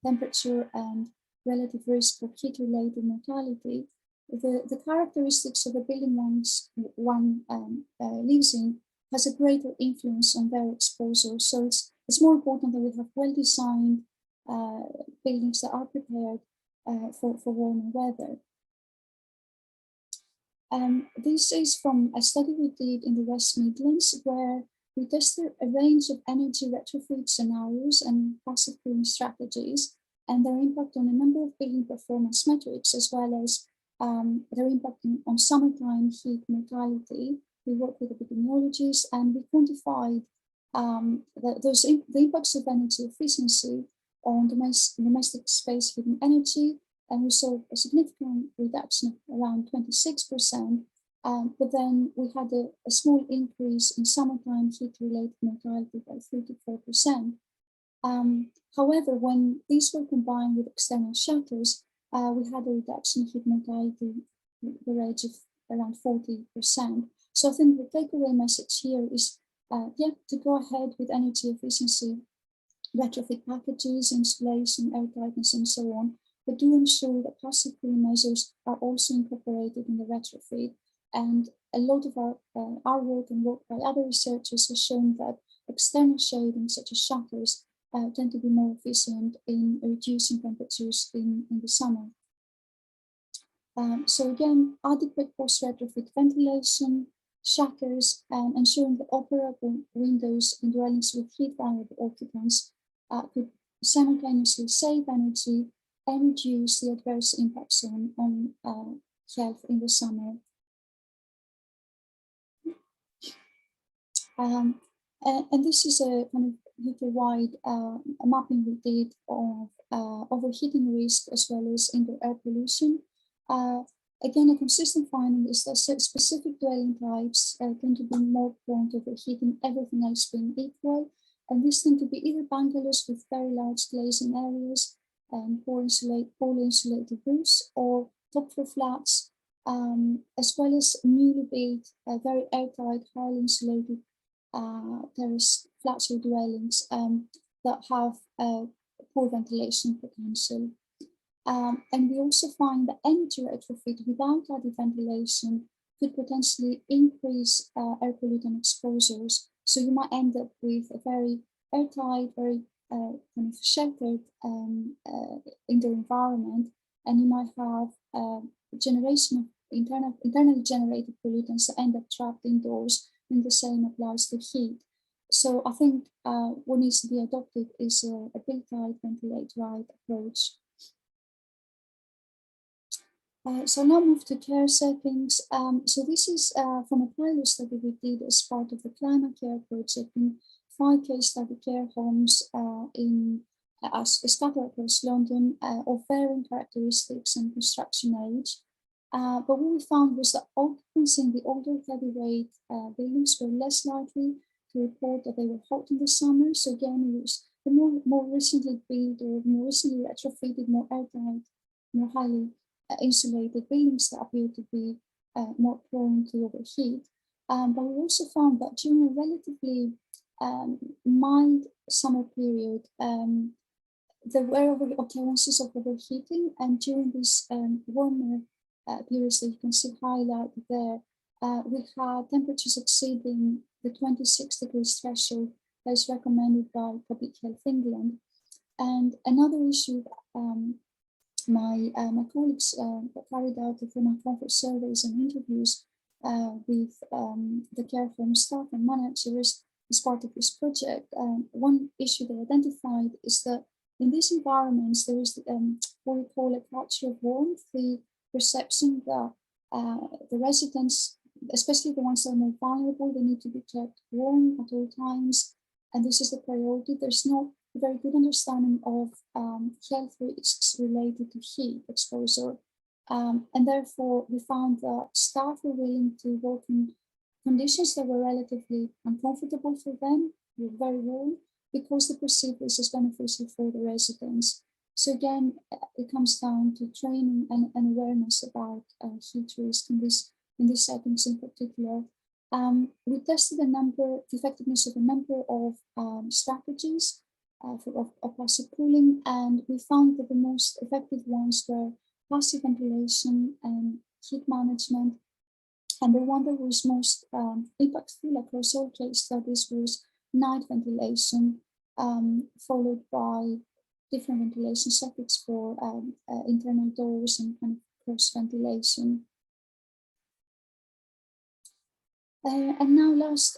temperature and relative risk of heat-related mortality, the characteristics of the building one lives in has a greater influence on their exposure. So it's more important that we have well-designed buildings that are prepared for warmer weather. This is from a study we did in the West Midlands, where we tested a range of energy retrofit scenarios and passive cooling strategies, and their impact on a number of building performance metrics, as well as their impact on summertime heat mortality. We worked with epidemiologists, and we quantified the impacts of energy efficiency on domestic space heating energy, and we saw a significant reduction of around 26%. But then we had a small increase in summertime heat-related mortality by 34%. However, when these were combined with external shutters, we had a reduction in heat mortality at the range of around 40%. So I think the takeaway message here is, to go ahead with energy efficiency, retrofit packages, insulation, air tightness, and so on, but do ensure that passive cooling measures are also incorporated in the retrofit. And a lot of our work and work by other researchers has shown that external shading, such as shutters, tend to be more efficient in reducing temperatures in the summer. So again, adequate post-retrofit ventilation, shutters, and ensuring that operable windows in dwellings with heat vulnerable occupants could simultaneously save energy and reduce the adverse impacts on health in the summer. And this is a kind of UK-wide mapping we did of overheating risk as well as indoor air pollution. Again, a consistent finding is that specific dwelling types tend to be more prone to overheating, everything else being equal. And these tend to be either bungalows with very large glazing areas and poorly insulated roofs, or top floor flats, as well as newly built, very airtight, highly insulated terrace flats or dwellings that have poor ventilation potential. And we also find that energy retrofit without added ventilation could potentially increase air pollutant exposures. So you might end up with a very airtight, very kind of sheltered indoor environment, and you might have generation of internally generated pollutants that end up trapped indoors, and the same applies to heat. So I think what needs to be adopted is a build tight, ventilate right approach. So now move to care settings. So this is from a pilot study we did as part of the climate care project in 5 case study care homes scattered across London of varying characteristics and construction age. But what we found was that occupants in the older heavyweight buildings were less likely to report that they were hot in the summer. So again, it was the more recently built or more recently retrofitted, more airtight, more highly insulated buildings that appear to be more prone to overheat. But we also found that during a relatively mild summer period, there were occurrences of overheating, and during these warmer periods that you can see highlighted there, we had temperatures exceeding the 26 degrees threshold that is recommended by Public Health England. And another issue my colleagues carried out the comfort surveys and interviews with the care home staff and managers as part of this project. One issue they identified is that in these environments, there is what we call a culture of warmth, the perception that the residents, especially the ones that are more vulnerable, they need to be kept warm at all times, and this is the priority. There's not a very good understanding of health risks related to heat exposure, and therefore we found that staff were willing to work in conditions that were relatively uncomfortable for them, were very warm, because they perceive this as beneficial for the residents. So again, it comes down to training and awareness about heat risk in these settings in particular. We tested the effectiveness of a number of strategies of passive cooling, and we found that the most effective ones were passive ventilation and heat management. And the one that was most impactful across all case studies was night ventilation, followed by different ventilation circuits for internal doors and kind of cross ventilation. And now last,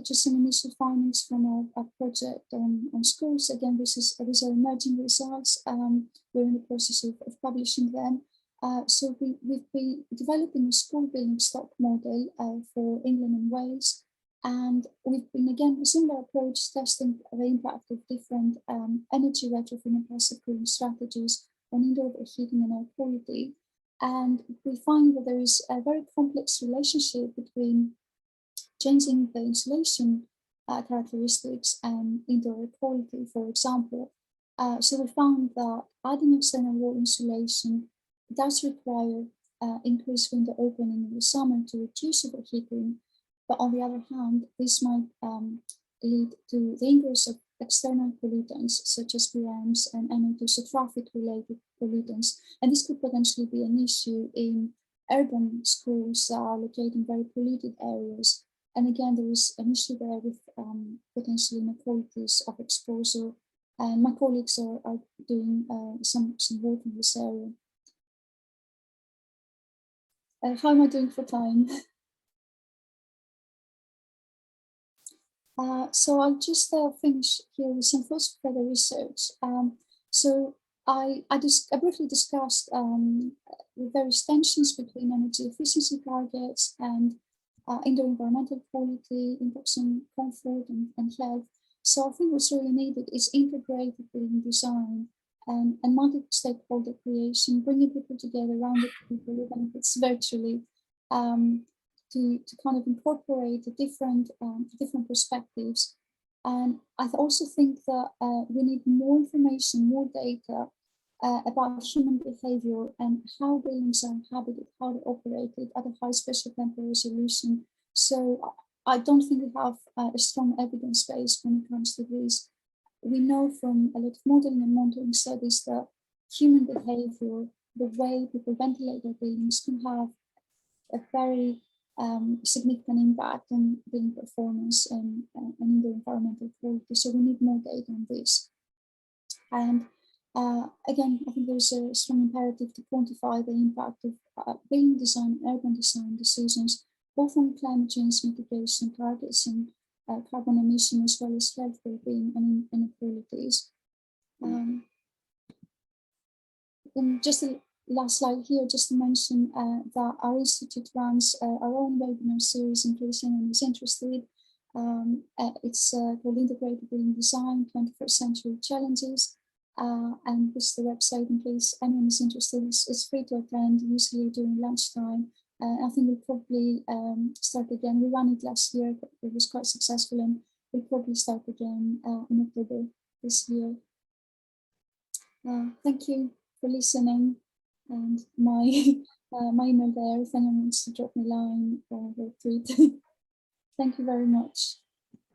just some initial findings from our project on schools. Again, these are emerging results. We're in the process of publishing them. So we've been developing a school building stock model for England and Wales. And we've been, again, a similar approach, testing the impact of different energy retrofit and passive cooling strategies on indoor heating and air quality. And we find that there is a very complex relationship between changing the insulation characteristics and indoor air quality, for example. So we found that adding external wall insulation does require increased window opening in the summer to reduce overheating. But on the other hand, this might lead to the ingress of external pollutants such as PMs and NO2, so traffic-related pollutants. And this could potentially be an issue in urban schools that are located in very polluted areas. And again, there is an issue there with potential inequalities of exposure. And my colleagues are doing some work in this area. How am I doing for time? So I'll just finish here with some thoughts for further research. So I briefly discussed the various tensions between energy efficiency targets and indoor environmental quality, impacts on comfort and health. So I think what's really needed is integrated building design and multi-stakeholder creation, bringing people together around the people, even if it's virtually, to kind of incorporate the different perspectives. And I also think that we need more information, more data about human behavior and how buildings are inhabited, how they're operated at a high spatial temporal resolution. So I don't think we have a strong evidence base when it comes to this. We know from a lot of modeling and monitoring studies that human behavior, the way people ventilate their buildings, can have a very significant impact on building performance and indoor environmental quality. So we need more data on this. And again, I think there's a strong imperative to quantify the impact of building design and urban design decisions, both on climate change mitigation targets and carbon emission, as well as health, well-being and inequalities. And just a last slide here, just to mention that our institute runs our own webinar series in case anyone is interested. It's called Integrated Building Design, 21st Century Challenges. And this is the website in case anyone is interested. It's free to attend, usually during lunchtime. I think we'll probably start again. We ran it last year, but it was quite successful, and we'll probably start again in October this year. Thank you for listening, and my email there if anyone wants to drop me a line or tweet. Thank you very much.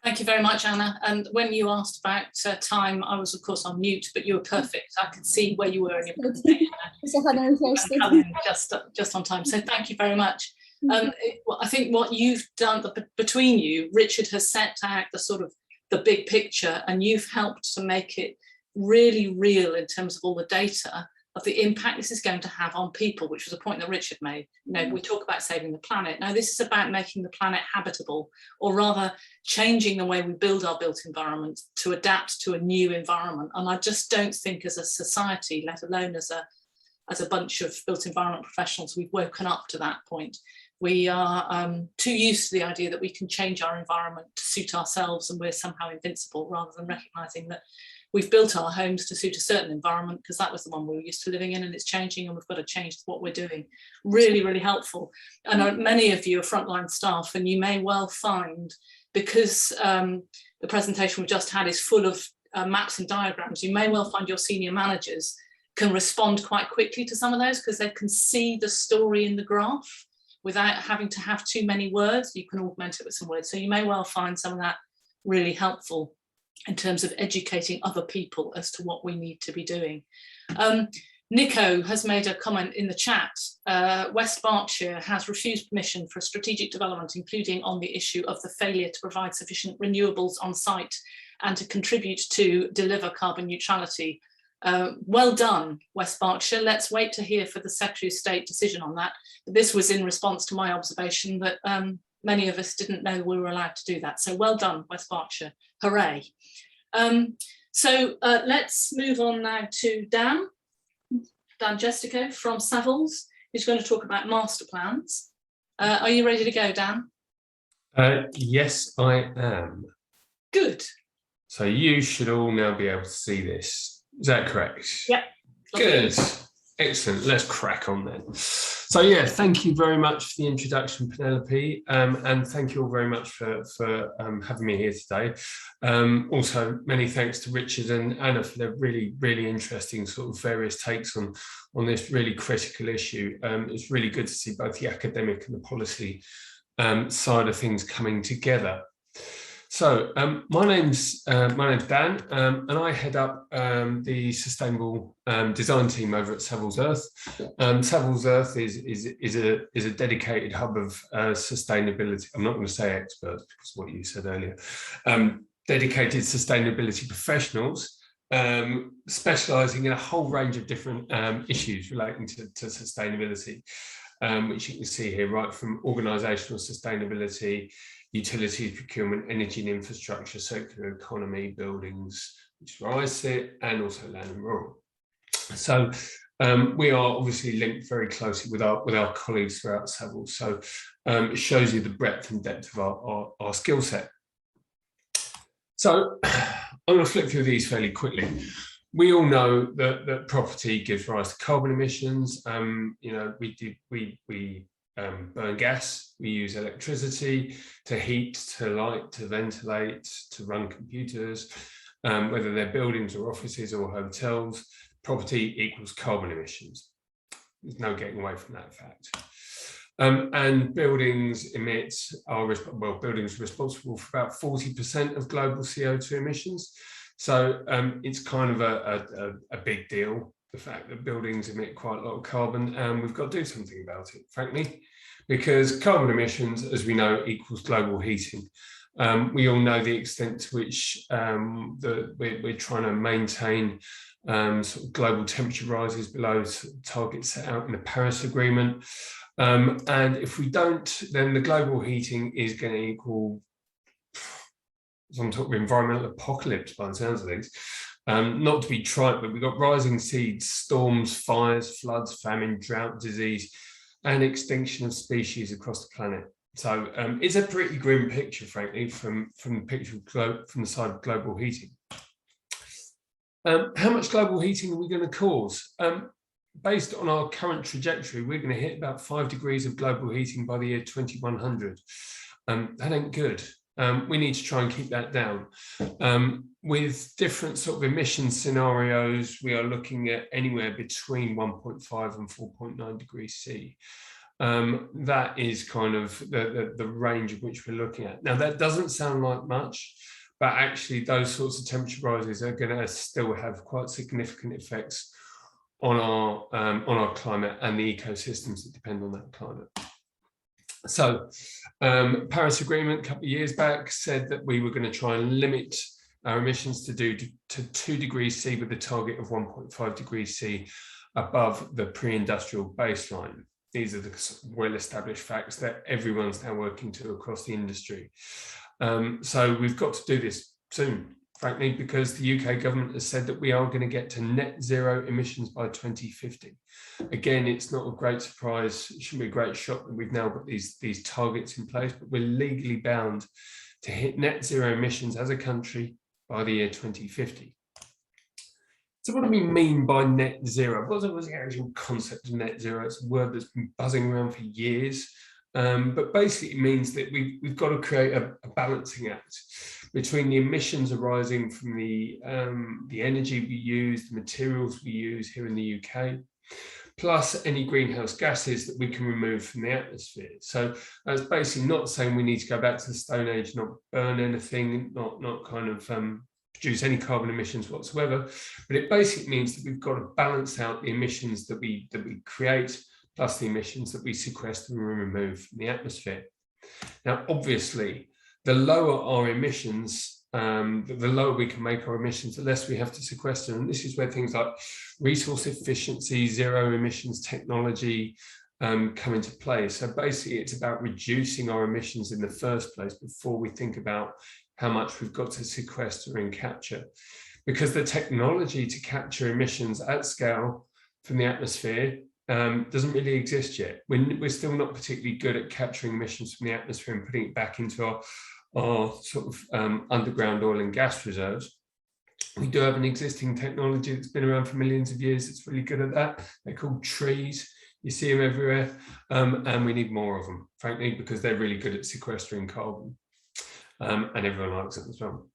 Thank you very much, Anna. And when you asked about time, I was of course on mute, but you were perfect. I could see where you were in your presentation. Just on time. So thank you very much. I think what you've done between you, Richard has set out the sort of the big picture, and you've helped to make it really real in terms of all the data of the impact this is going to have on people, which was a point that Richard made. You know, we talk about saving the planet. Now, this is about making the planet habitable, or rather changing the way we build our built environment to adapt to a new environment. And I just don't think as a society, let alone as a bunch of built environment professionals, we've woken up to that point. We are too used to the idea that we can change our environment to suit ourselves and we're somehow invincible, rather than recognizing that we've built our homes to suit a certain environment because that was the one we were used to living in, and it's changing, and we've got to change what we're doing. Really, really helpful. And many of you are frontline staff, and you may well find, because the presentation we just had is full of maps and diagrams, you may well find your senior managers can respond quite quickly to some of those because they can see the story in the graph without having to have too many words. You can augment it with some words. So you may well find some of that really helpful in terms of educating other people as to what we need to be doing. Nico has made a comment in the chat. West Berkshire has refused permission for strategic development, including on the issue of the failure to provide sufficient renewables on site and to contribute to deliver carbon neutrality. Well done, West Berkshire. Let's wait to hear for the Secretary of State decision on that. This was in response to my observation that many of us didn't know we were allowed to do that. So well done, West Berkshire. Hooray. Let's move on now to Dan Jestico from Savills, who's going to talk about master plans. Are you ready to go, Dan? Yes, I am. Good. So you should all now be able to see this. Is that correct? Yep. Good. Excellent. Let's crack on then. So yeah, thank you very much for the introduction, Penelope, and thank you all very much for having me here today. Also, many thanks to Richard and Anna for their really, really interesting sort of various takes on this really critical issue. It's really good to see both the academic and the policy side of things coming together. So my name's Dan, and I head up the sustainable design team over at Savills Earth. Savills Earth is a dedicated hub of sustainability. I'm not going to say experts because of what you said earlier. Dedicated sustainability professionals, specialising in a whole range of different issues relating to sustainability, which you can see here, right from organisational sustainability, utilities, procurement, energy and infrastructure, circular economy, buildings, which is where I sit, and also land and rural. So We are obviously linked very closely with our colleagues throughout Savills, so it shows you the breadth and depth of our skill set. So I'm going to flip through these fairly quickly. We all know that property gives rise to carbon emissions. You know, we burn gas, we use electricity to heat, to light, to ventilate, to run computers, whether they're buildings or offices or hotels. Property equals carbon emissions. There's no getting away from that fact. And buildings emit, buildings are responsible for about 40% of global CO2 emissions. So it's kind of a big deal, the fact that buildings emit quite a lot of carbon, and we've got to do something about it, frankly, because carbon emissions, as we know, equals global heating. We all know the extent to which we're trying to maintain sort of global temperature rises below targets set out in the Paris Agreement. And if we don't, then the global heating is going to equal some sort of environmental apocalypse by the sounds of things. Not to be trite, but we've got rising seas, storms, fires, floods, famine, drought, disease, and extinction of species across the planet. So it's a pretty grim picture, frankly, from the side of global heating. How much global heating are we going to cause? Based on our current trajectory, we're going to hit about 5 degrees of global heating by the year 2100. That ain't good. We need to try and keep that down. With different sort of emission scenarios, we are looking at anywhere between 1.5 and 4.9 degrees C. That is kind of the range of which we're looking at. Now, that doesn't sound like much, but actually those sorts of temperature rises are going to still have quite significant effects on our climate and the ecosystems that depend on that climate. So Paris Agreement a couple of years back said that we were going to try and limit our emissions to 2 degrees C with a target of 1.5 degrees C above the pre-industrial baseline. These are the well-established facts that everyone's now working to across the industry. So we've got to do this soon, frankly, because the UK government has said that we are going to get to net zero emissions by 2050. Again, it's not a great surprise, it shouldn't be a great shock that we've now got these targets in place, but we're legally bound to hit net zero emissions as a country by the year 2050. So what do we mean by net zero? What's the actual concept of net zero? It's a word that's been buzzing around for years, but basically it means that we've got to create a balancing act between the emissions arising from the energy we use, the materials we use here in the UK, plus any greenhouse gases that we can remove from the atmosphere. So that's basically not saying we need to go back to the Stone Age, not burn anything, not kind of produce any carbon emissions whatsoever, but it basically means that we've got to balance out the emissions that we create plus the emissions that we sequester and remove from the atmosphere. Now, obviously, the lower our emissions, the lower we can make our emissions, the less we have to sequester. And this is where things like resource efficiency, zero emissions technology come into play. So basically, it's about reducing our emissions in the first place before we think about how much we've got to sequester and capture. Because the technology to capture emissions at scale from the atmosphere doesn't really exist yet. We're still not particularly good at capturing emissions from the atmosphere and putting it back into our sort of underground oil and gas reserves. We do have an existing technology that's been around for millions of years that's really good at that. They're called trees. You see them everywhere, and we need more of them, frankly, because they're really good at sequestering carbon, and everyone likes it as well.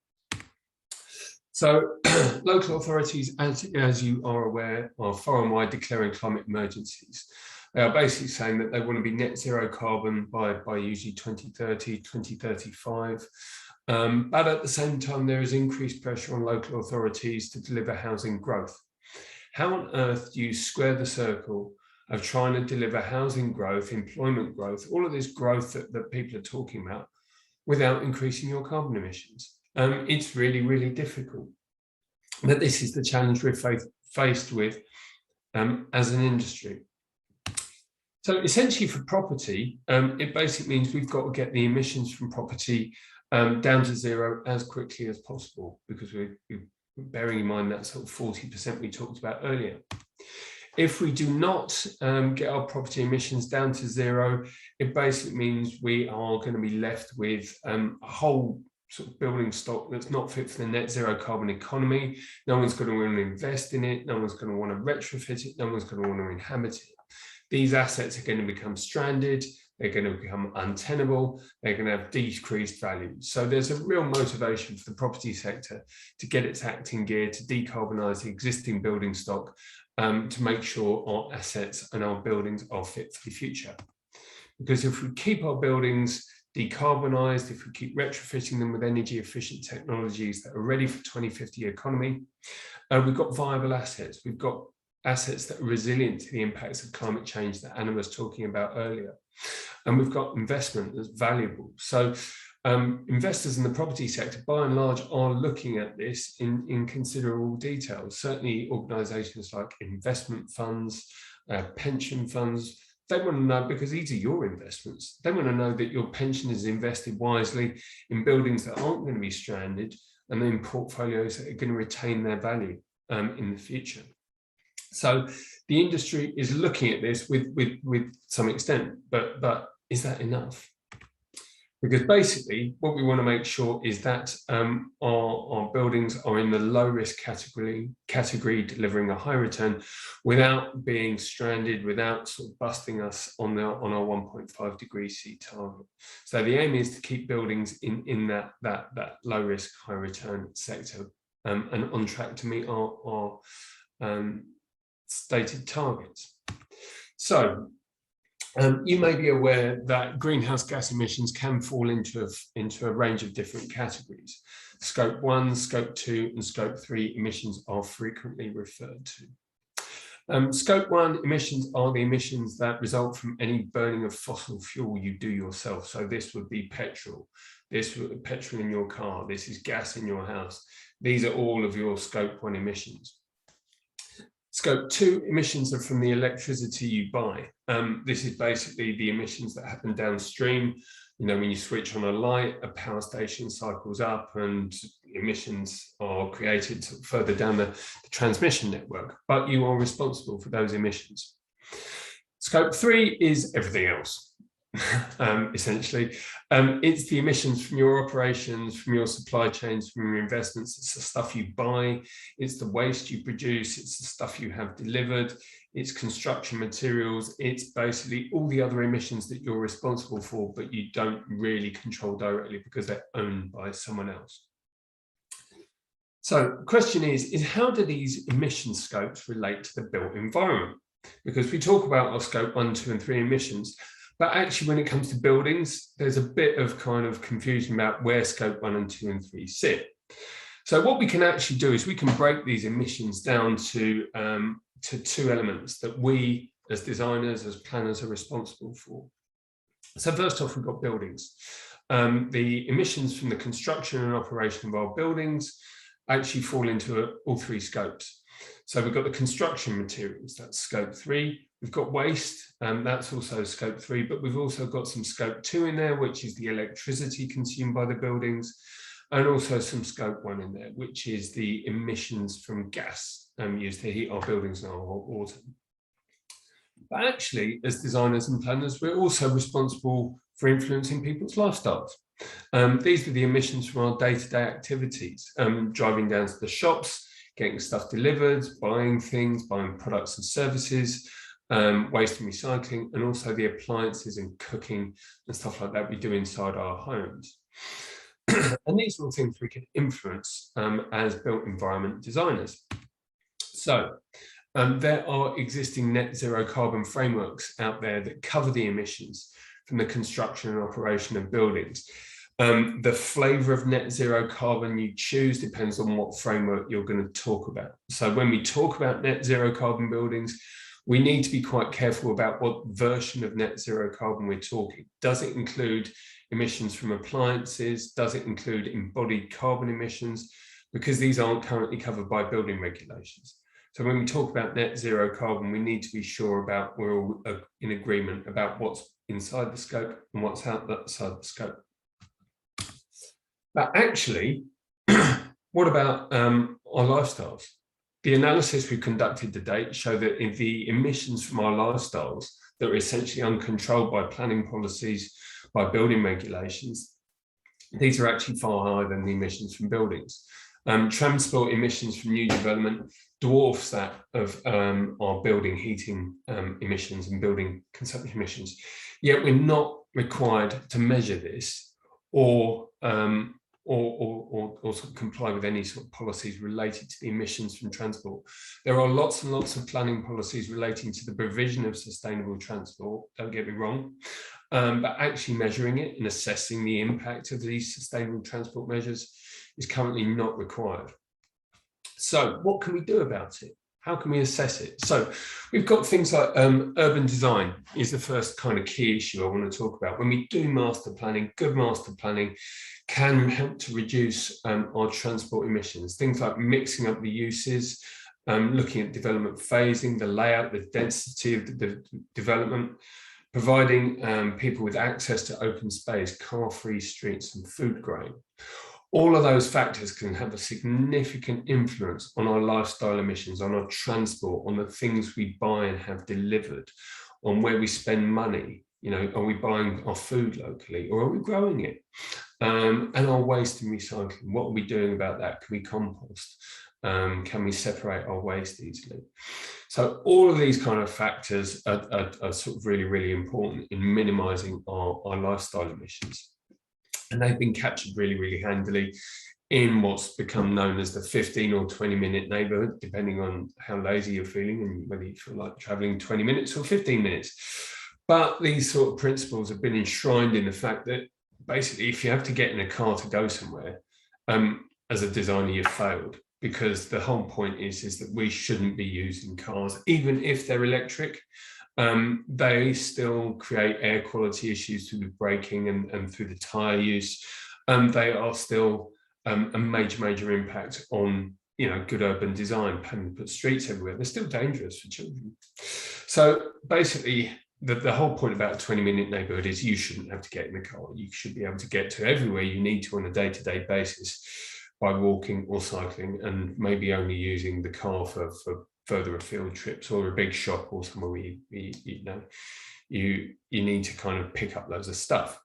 So local authorities, as you are aware, are far and wide declaring climate emergencies. They are basically saying that they want to be net zero carbon by usually 2030, 2035. But at the same time, there is increased pressure on local authorities to deliver housing growth. How on earth do you square the circle of trying to deliver housing growth, employment growth, all of this growth that people are talking about without increasing your carbon emissions? It's really, really difficult. But this is the challenge we're faced with as an industry. So essentially for property, it basically means we've got to get the emissions from property down to zero as quickly as possible, because we're bearing in mind that sort of 40% we talked about earlier. If we do not get our property emissions down to zero, it basically means we are going to be left with a whole sort of building stock that's not fit for the net zero carbon economy. No one's going to want to invest in it. No one's going to want to retrofit it. No one's going to want to inhabit it. These assets are going to become stranded. They're going to become untenable. They're going to have decreased value. So there's a real motivation for the property sector to get its act in gear, to decarbonise the existing building stock, to make sure our assets and our buildings are fit for the future. Because if we keep our buildings decarbonised, if we keep retrofitting them with energy efficient technologies that are ready for 2050 economy, we've got viable assets. We've got assets that are resilient to the impacts of climate change that Anna was talking about earlier. And we've got investment that's valuable. So investors in the property sector, by and large, are looking at this in considerable detail. Certainly organisations like investment funds, pension funds, they want to know, because these are your investments, they want to know that your pension is invested wisely in buildings that aren't going to be stranded and in portfolios that are going to retain their value in the future. So the industry is looking at this with some extent, but is that enough? Because basically what we want to make sure is that our buildings are in the low risk category, delivering a high return without being stranded, without sort of busting us on our 1.5 degrees C target. So the aim is to keep buildings in that low risk, high return sector and on track to meet our stated targets. So you may be aware that greenhouse gas emissions can fall into a range of different categories. Scope 1, Scope 2 and Scope 3 emissions are frequently referred to. Scope 1 emissions are the emissions that result from any burning of fossil fuel you do yourself. So this would be petrol, this would be petrol in your car, this is gas in your house. These are all of your Scope 1 emissions. Scope 2 emissions are from the electricity you buy. This is basically the emissions that happen downstream. You know, when you switch on a light, a power station cycles up and emissions are created further down the transmission network, but you are responsible for those emissions. Scope 3 is everything else. Essentially, it's the emissions from your operations, from your supply chains, from your investments. It's the stuff you buy, it's the waste you produce, it's the stuff you have delivered, it's construction materials, it's basically all the other emissions that you're responsible for, but you don't really control directly because they're owned by someone else. So the question is how do these emission scopes relate to the built environment? Because we talk about our Scope 1, 2 and 3 emissions, but actually, when it comes to buildings, there's a bit of kind of confusion about where Scope 1 and 2 and 3 sit. So what we can actually do is we can break these emissions down to two elements that we, as designers, as planners, are responsible for. So first off, we've got buildings. The emissions from the construction and operation of our buildings actually fall into all three scopes. So we've got the construction materials, that's Scope 3. We've got waste, that's also Scope 3, but we've also got some Scope 2 in there, which is the electricity consumed by the buildings, and also some Scope 1 in there, which is the emissions from gas used to heat our buildings in our hot water. But actually, as designers and planners, we're also responsible for influencing people's lifestyles. These are the emissions from our day-to-day activities, driving down to the shops, getting stuff delivered, buying things, buying products and services, waste and recycling, and also the appliances and cooking and stuff like that we do inside our homes. And these are all things we can influence as built environment designers. So there are existing net zero carbon frameworks out there that cover the emissions from the construction and operation of buildings. The flavour of net zero carbon you choose depends on what framework you're going to talk about. So when we talk about net zero carbon buildings, we need to be quite careful about what version of net zero carbon we're talking. Does it include emissions from appliances? Does it include embodied carbon emissions? Because these aren't currently covered by building regulations. So when we talk about net zero carbon, we need to be sure about we're all in agreement about what's inside the scope and what's outside the scope. But actually, what about our lifestyles? The analysis we conducted to date show that in the emissions from our lifestyles that are essentially uncontrolled by planning policies, by building regulations, these are actually far higher than the emissions from buildings. Transport emissions from new development dwarfs that of our building heating emissions and building consumption emissions. Yet we're not required to measure this or sort of comply with any sort of policies related to the emissions from transport. There are lots and lots of planning policies relating to the provision of sustainable transport, don't get me wrong, but actually measuring it and assessing the impact of these sustainable transport measures is currently not required. So what can we do about it? How can we assess it? So we've got things like urban design is the first kind of key issue I want to talk about. When we do master planning, good master planning can help to reduce our transport emissions. Things like mixing up the uses, looking at development phasing, the layout, the density of the development, providing people with access to open space, car-free streets and food grain. All of those factors can have a significant influence on our lifestyle emissions, on our transport, on the things we buy and have delivered, on where we spend money. You know, are we buying our food locally or are we growing it? And our waste and recycling, what are we doing about that? Can we compost? Can we separate our waste easily? So all of these kind of factors are sort of really, really important in minimizing our lifestyle emissions. And they've been captured really, really handily in what's become known as the 15 or 20-minute neighborhood, depending on how lazy you're feeling and whether you feel like traveling 20 minutes or 15 minutes. But these sort of principles have been enshrined in the fact that basically, if you have to get in a car to go somewhere, as a designer, you've failed, because the whole point is that we shouldn't be using cars, even if they're electric. They still create air quality issues through the braking and through the tyre use. They are still a major impact on, you know, good urban design, put streets everywhere. They're still dangerous for children. So basically, the whole point about a 20-minute neighborhood is you shouldn't have to get in the car. You should be able to get to everywhere you need to on a day-to-day basis by walking or cycling, and maybe only using the car for further afield trips or a big shop or somewhere where you need to kind of pick up loads of stuff.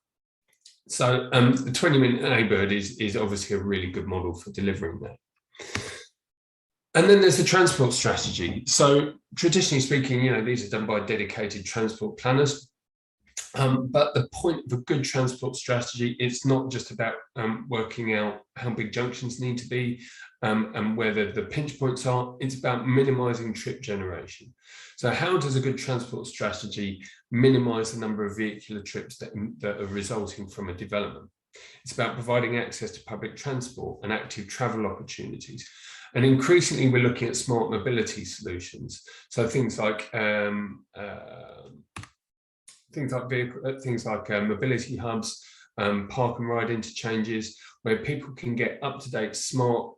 So the 20-minute neighborhood is obviously a really good model for delivering that. And then there's the transport strategy. So traditionally speaking, you know, these are done by dedicated transport planners. But the point of a good transport strategy, it's not just about working out how big junctions need to be and where the pinch points are. It's about minimizing trip generation. So how does a good transport strategy minimize the number of vehicular trips that are resulting from a development? It's about providing access to public transport and active travel opportunities. And increasingly, we're looking at smart mobility solutions. So things like mobility hubs, park and ride interchanges, where people can get up-to-date smart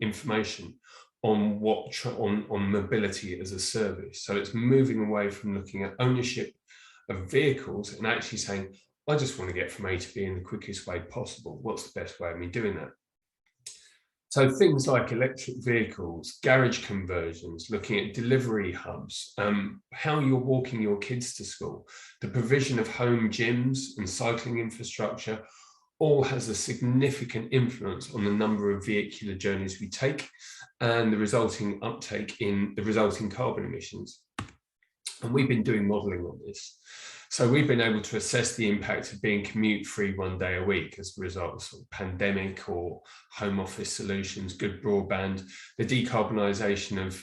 information on on mobility as a service. So it's moving away from looking at ownership of vehicles and actually saying, I just want to get from A to B in the quickest way possible. What's the best way of me doing that? So things like electric vehicles, garage conversions, looking at delivery hubs, how you're walking your kids to school, the provision of home gyms and cycling infrastructure, all has a significant influence on the number of vehicular journeys we take and the resulting uptake in the resulting carbon emissions. And we've been doing modelling on this. So we've been able to assess the impact of being commute-free 1 day a week as a result of sort of pandemic or home office solutions, good broadband, the decarbonisation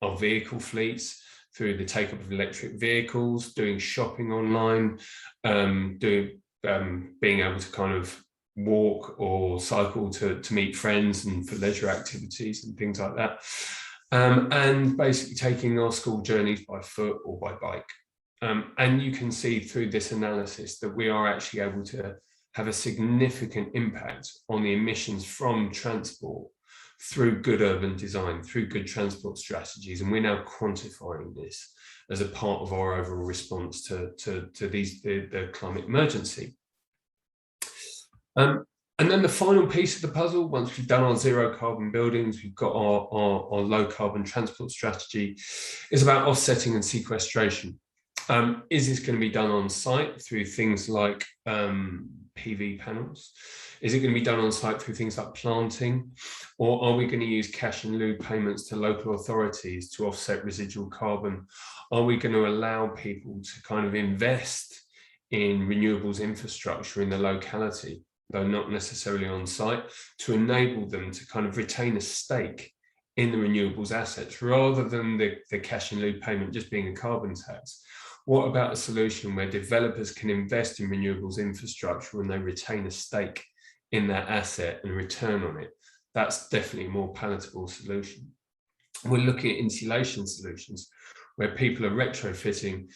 of vehicle fleets through the take-up of electric vehicles, doing shopping online, being able to kind of walk or cycle to meet friends and for leisure activities and things like that. And basically taking our school journeys by foot or by bike. And you can see through this analysis that we are actually able to have a significant impact on the emissions from transport through good urban design, through good transport strategies. And we're now quantifying this as a part of our overall response to the climate emergency. And then the final piece of the puzzle, once we've done our zero carbon buildings, we've got our low carbon transport strategy, is about offsetting and sequestration. Is this going to be done on site through things like PV panels? Is it going to be done on site through things like planting? Or are we going to use cash in lieu payments to local authorities to offset residual carbon? Are we going to allow people to kind of invest in renewables infrastructure in the locality, though not necessarily on site, to enable them to kind of retain a stake in the renewables assets rather than the cash in lieu payment just being a carbon tax? What about a solution where developers can invest in renewables infrastructure and they retain a stake in that asset and return on it? That's definitely a more palatable solution. We're looking at insulation solutions where people are retrofitting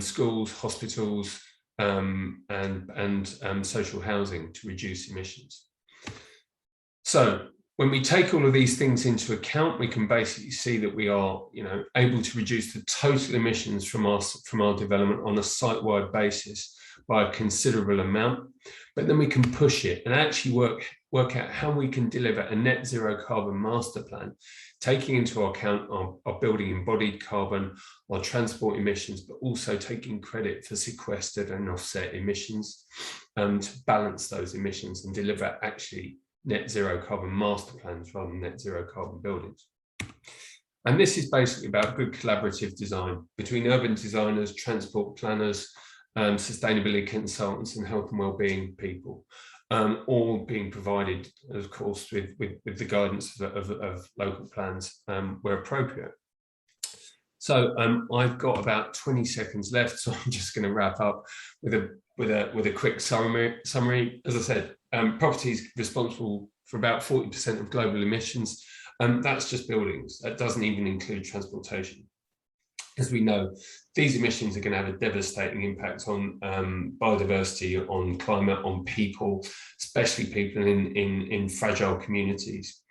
schools, hospitals, and social housing to reduce emissions. So when we take all of these things into account, we can basically see that we are, able to reduce the total emissions from our development on a site-wide basis by a considerable amount. But then we can push it and actually work out how we can deliver a net zero carbon master plan, taking into account our building embodied carbon, our transport emissions, but also taking credit for sequestered and offset emissions to balance those emissions and deliver actually net zero carbon master plans rather than net zero carbon buildings. And this is basically about good collaborative design between urban designers, transport planners, sustainability consultants and health and wellbeing people, all being provided, of course, with the guidance of local plans where appropriate. So I've got about 20 seconds left, so I'm just going to wrap up with a quick summary. As I said, property is responsible for about 40% of global emissions. That's just buildings. That doesn't even include transportation. As we know, these emissions are going to have a devastating impact on biodiversity, on climate, on people, especially people in fragile communities.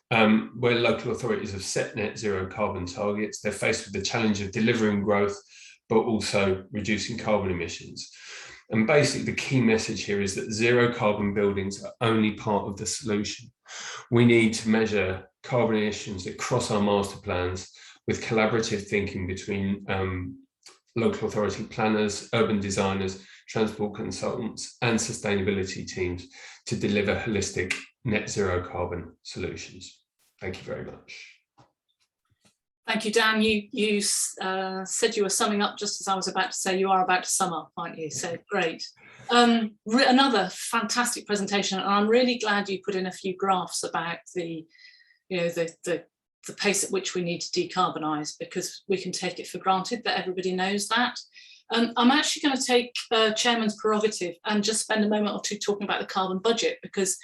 Where local authorities have set net zero carbon targets, they're faced with the challenge of delivering growth, but also reducing carbon emissions. And basically the key message here is that zero carbon buildings are only part of the solution. We need to measure carbon emissions across our master plans with collaborative thinking between local authority planners, urban designers, transport consultants, and sustainability teams to deliver holistic net zero carbon solutions. Thank you very much. Thank you, Dan. You said you were summing up just as I was about to say you are about to sum up, aren't you? So great. Another fantastic presentation, and I'm really glad you put in a few graphs about the pace at which we need to decarbonise, because we can take it for granted that everybody knows that. I'm actually going to take Chairman's prerogative and just spend a moment or two talking about the carbon budget, because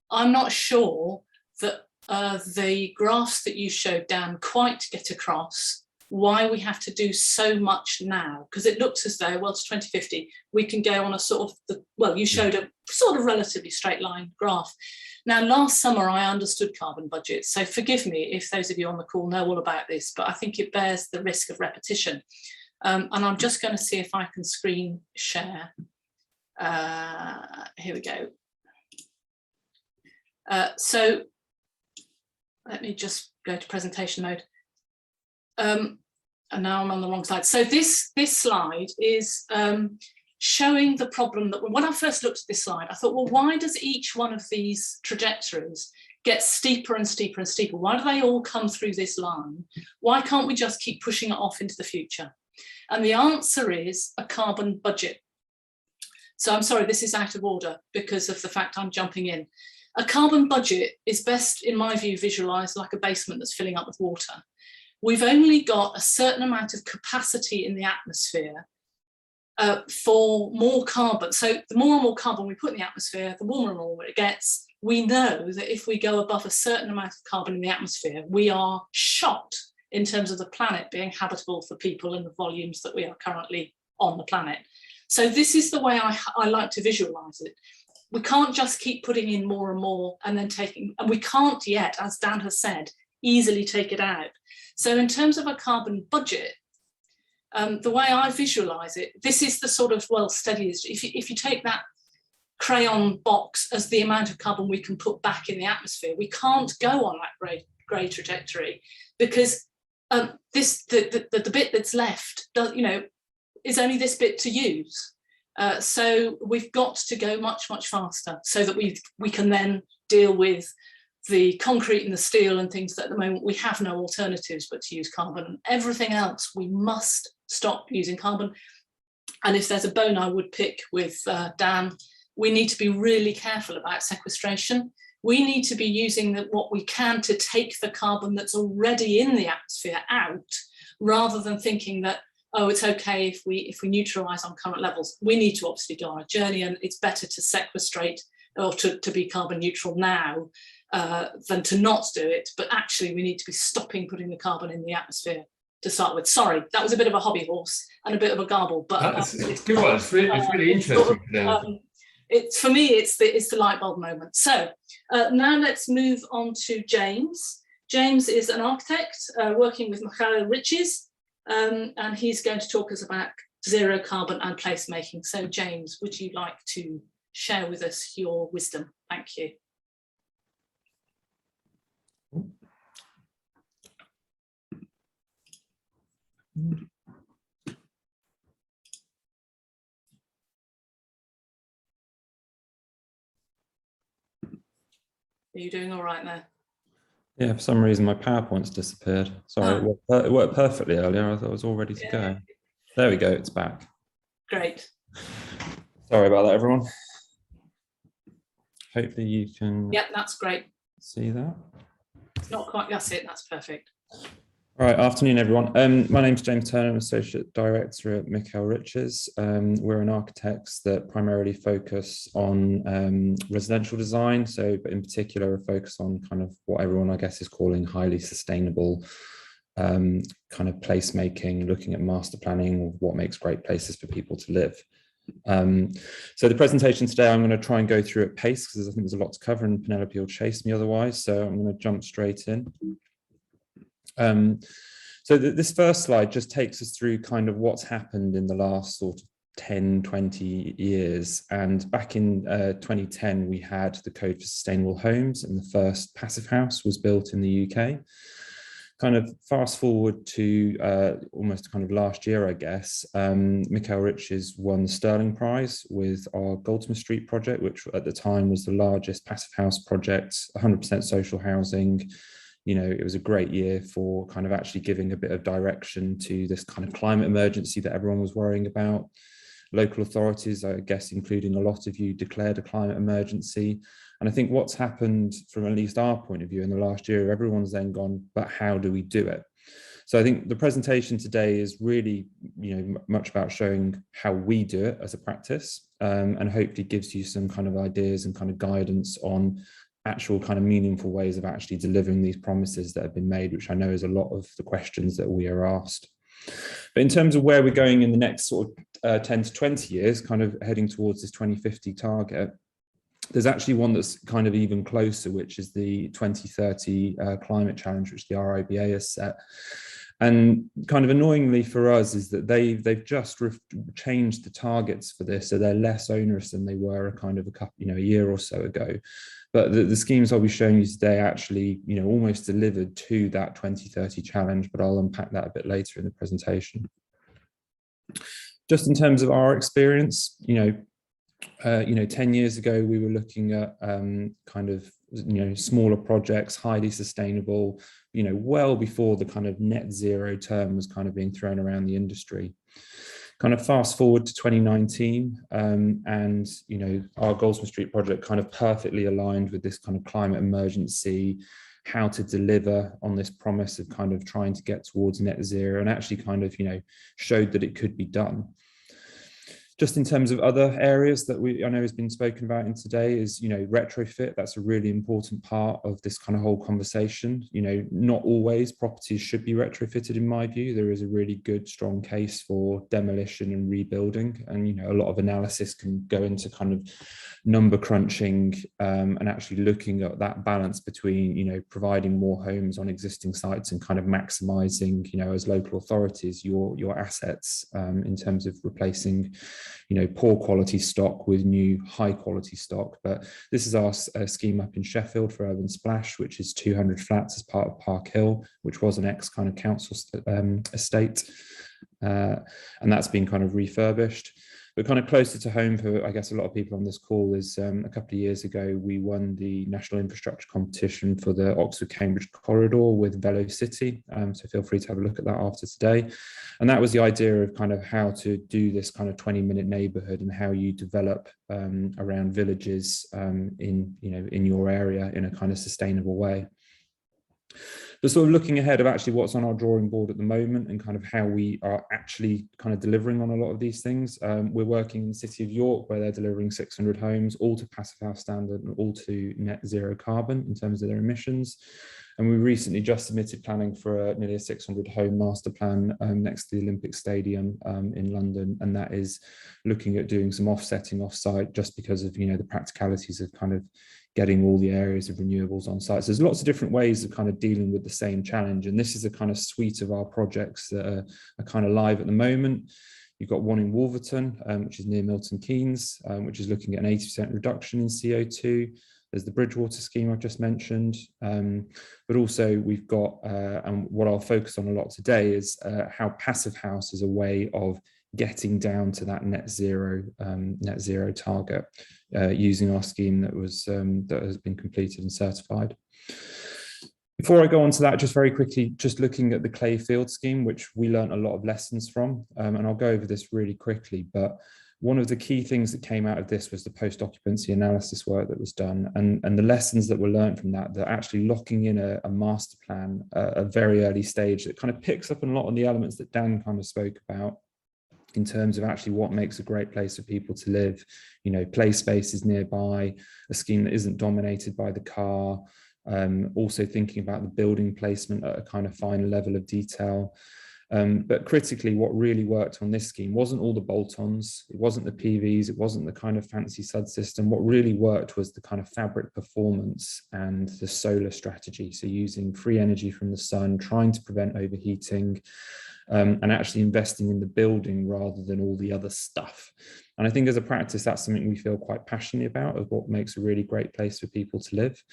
I'm not sure that the graphs that you showed, Dan, quite get across why we have to do so much now, because it looks as though, well, to 2050, we can go on a sort of, you showed a sort of relatively straight line graph. Now, last summer, I understood carbon budgets, so forgive me if those of you on the call know all about this, but I think it bears the risk of repetition. And I'm just going to see if I can screen share. Here we go. So let me just go to presentation mode. And now I'm on the wrong slide. So this slide is showing the problem that when I first looked at this slide, I thought, well, why does each one of these trajectories get steeper and steeper and steeper? Why do they all come through this line? Why can't we just keep pushing it off into the future? And the answer is a carbon budget. So I'm sorry, this is out of order because of the fact I'm jumping in. A carbon budget is best, in my view, visualised like a basement that's filling up with water. We've only got a certain amount of capacity in the atmosphere for more carbon. So the more and more carbon we put in the atmosphere, the warmer and warmer it gets. We know that if we go above a certain amount of carbon in the atmosphere, we are shot in terms of the planet being habitable for people in the volumes that we are currently on the planet. So this is the way I like to visualise it. We can't just keep putting in more and more and then taking, and we can't yet, as Dan has said, easily take it out. So in terms of a carbon budget, the way I visualise it, this is the sort of, well, steady, if you take that crayon box as the amount of carbon we can put back in the atmosphere. We can't go on that grey trajectory, because the bit that's left does, is only this bit to use. So we've got to go much, much faster so that we can then deal with the concrete and the steel and things that at the moment we have no alternatives but to use carbon. Everything else, we must stop using carbon. And if there's a bone I would pick with Dan, we need to be really careful about sequestration. We need to be using what we can to take the carbon that's already in the atmosphere out, rather than thinking that, oh, it's okay if we neutralise on current levels. We need to obviously go on a journey, and it's better to sequestrate or to be carbon neutral now than to not do it. But actually, we need to be stopping putting the carbon in the atmosphere to start with. Sorry, that was a bit of a hobby horse and a bit of a garble, but it's good one. It's really interesting. For me, it's the light bulb moment. So now let's move on to James. James is an architect working with Michael Riches, and he's going to talk us about zero carbon and placemaking. So James, would you like to share with us your wisdom? Thank you. Are you doing all right there? Yeah, for some reason my PowerPoint's disappeared. Sorry, it worked perfectly earlier. I thought it was all ready to go. There we go, it's back. Great. Sorry about that, everyone. Hopefully you can that's great. see that. It's not quite, that's it, that's perfect. All right, afternoon, everyone. My name's James Turner, I'm Associate Director at Michael Riches. We're an architects that primarily focus on residential design. So, but in particular, a focus on kind of what everyone, I guess, is calling highly sustainable kind of placemaking, looking at master planning, what makes great places for people to live. So the presentation today, I'm going to try and go through at pace because I think there's a lot to cover and Penelope will chase me otherwise. So I'm going to jump straight in. So this first slide just takes us through kind of what's happened in the last sort of 10, 20 years. And back in 2010, we had the Code for Sustainable Homes, and the first passive house was built in the UK. Kind of fast forward to almost kind of last year, I guess, Michael Riches won the Sterling Prize with our Goldsmith Street project, which at the time was the largest passive house project, 100% social housing. You know, it was a great year for kind of actually giving a bit of direction to this kind of climate emergency that everyone was worrying about. Local authorities, I guess, including a lot of you, declared a climate emergency. And I think what's happened from at least our point of view in the last year, everyone's then gone, but how do we do it? So I think the presentation today is really, you know, much about showing how we do it as a practice, and hopefully gives you some kind of ideas and kind of guidance on actual kind of meaningful ways of actually delivering these promises that have been made, which I know is a lot of the questions that we are asked. But in terms of where we're going in the next sort of 10 to 20 years, kind of heading towards this 2050 target, there's actually one that's kind of even closer, which is the 2030 climate challenge, which the RIBA has set. And kind of annoyingly for us is that they've just changed the targets for this, so they're less onerous than they were a year or so ago. But the schemes I'll be showing you today actually, you know, almost delivered to that 2030 challenge, but I'll unpack that a bit later in the presentation. Just in terms of our experience, 10 years ago, we were looking at smaller projects, highly sustainable, well before the kind of net zero term was kind of being thrown around the industry. Kind of fast forward to 2019, and our Goldsmith Street project kind of perfectly aligned with this kind of climate emergency, how to deliver on this promise of kind of trying to get towards net zero, and actually kind of showed that it could be done. Just in terms of other areas that I know has been spoken about in today is, retrofit. That's a really important part of this kind of whole conversation. Not always properties should be retrofitted, in my view. There is a really good, strong case for demolition and rebuilding. And, a lot of analysis can go into kind of number crunching and actually looking at that balance between, providing more homes on existing sites and kind of maximizing, as local authorities, your assets in terms of replacing poor quality stock with new high quality stock. But this is our scheme up in Sheffield for Urban Splash, which is 200 flats as part of Park Hill, which was an ex kind of council estate. And that's been kind of refurbished. But kind of closer to home for, I guess, a lot of people on this call is a couple of years ago, we won the National Infrastructure Competition for the Oxford-Cambridge Corridor with VeloCity. So feel free to have a look at that after today. And that was the idea of kind of how to do this kind of 20-minute neighbourhood and how you develop around villages in your area in a kind of sustainable way. But sort of looking ahead of actually what's on our drawing board at the moment and kind of how we are actually kind of delivering on a lot of these things. We're working in the City of York, where they're delivering 600 homes, all to Passive House standard and all to net zero carbon in terms of their emissions. And we recently just submitted planning for nearly a 600 home master plan next to the Olympic Stadium in London. And that is looking at doing some offsetting offsite just because of, the practicalities of kind of getting all the areas of renewables on site. So there's lots of different ways of kind of dealing with the same challenge. And this is a kind of suite of our projects that are kind of live at the moment. You've got one in Wolverton, which is near Milton Keynes, which is looking at an 80% reduction in CO2. There's the Bridgewater scheme I've just mentioned. But also we've got, and what I'll focus on a lot today is how Passive House is a way of getting down to that net zero target using our scheme that has been completed and certified. Before I go on to that, just very quickly, just looking at the Clayfield scheme, which we learned a lot of lessons from, and I'll go over this really quickly, but one of the key things that came out of this was the post-occupancy analysis work that was done, and the lessons that were learned from that actually locking in a master plan at a very early stage that kind of picks up a lot on the elements that Dan kind of spoke about in terms of actually what makes a great place for people to live, play spaces nearby, a scheme that isn't dominated by the car, also thinking about the building placement at a kind of finer level of detail. But critically, what really worked on this scheme wasn't all the bolt-ons, it wasn't the PVs, it wasn't the kind of fancy SUD system. What really worked was the kind of fabric performance and the solar strategy. So using free energy from the sun, trying to prevent overheating, and actually investing in the building rather than all the other stuff. And I think as a practice, that's something we feel quite passionate about, of what makes a really great place for people to live.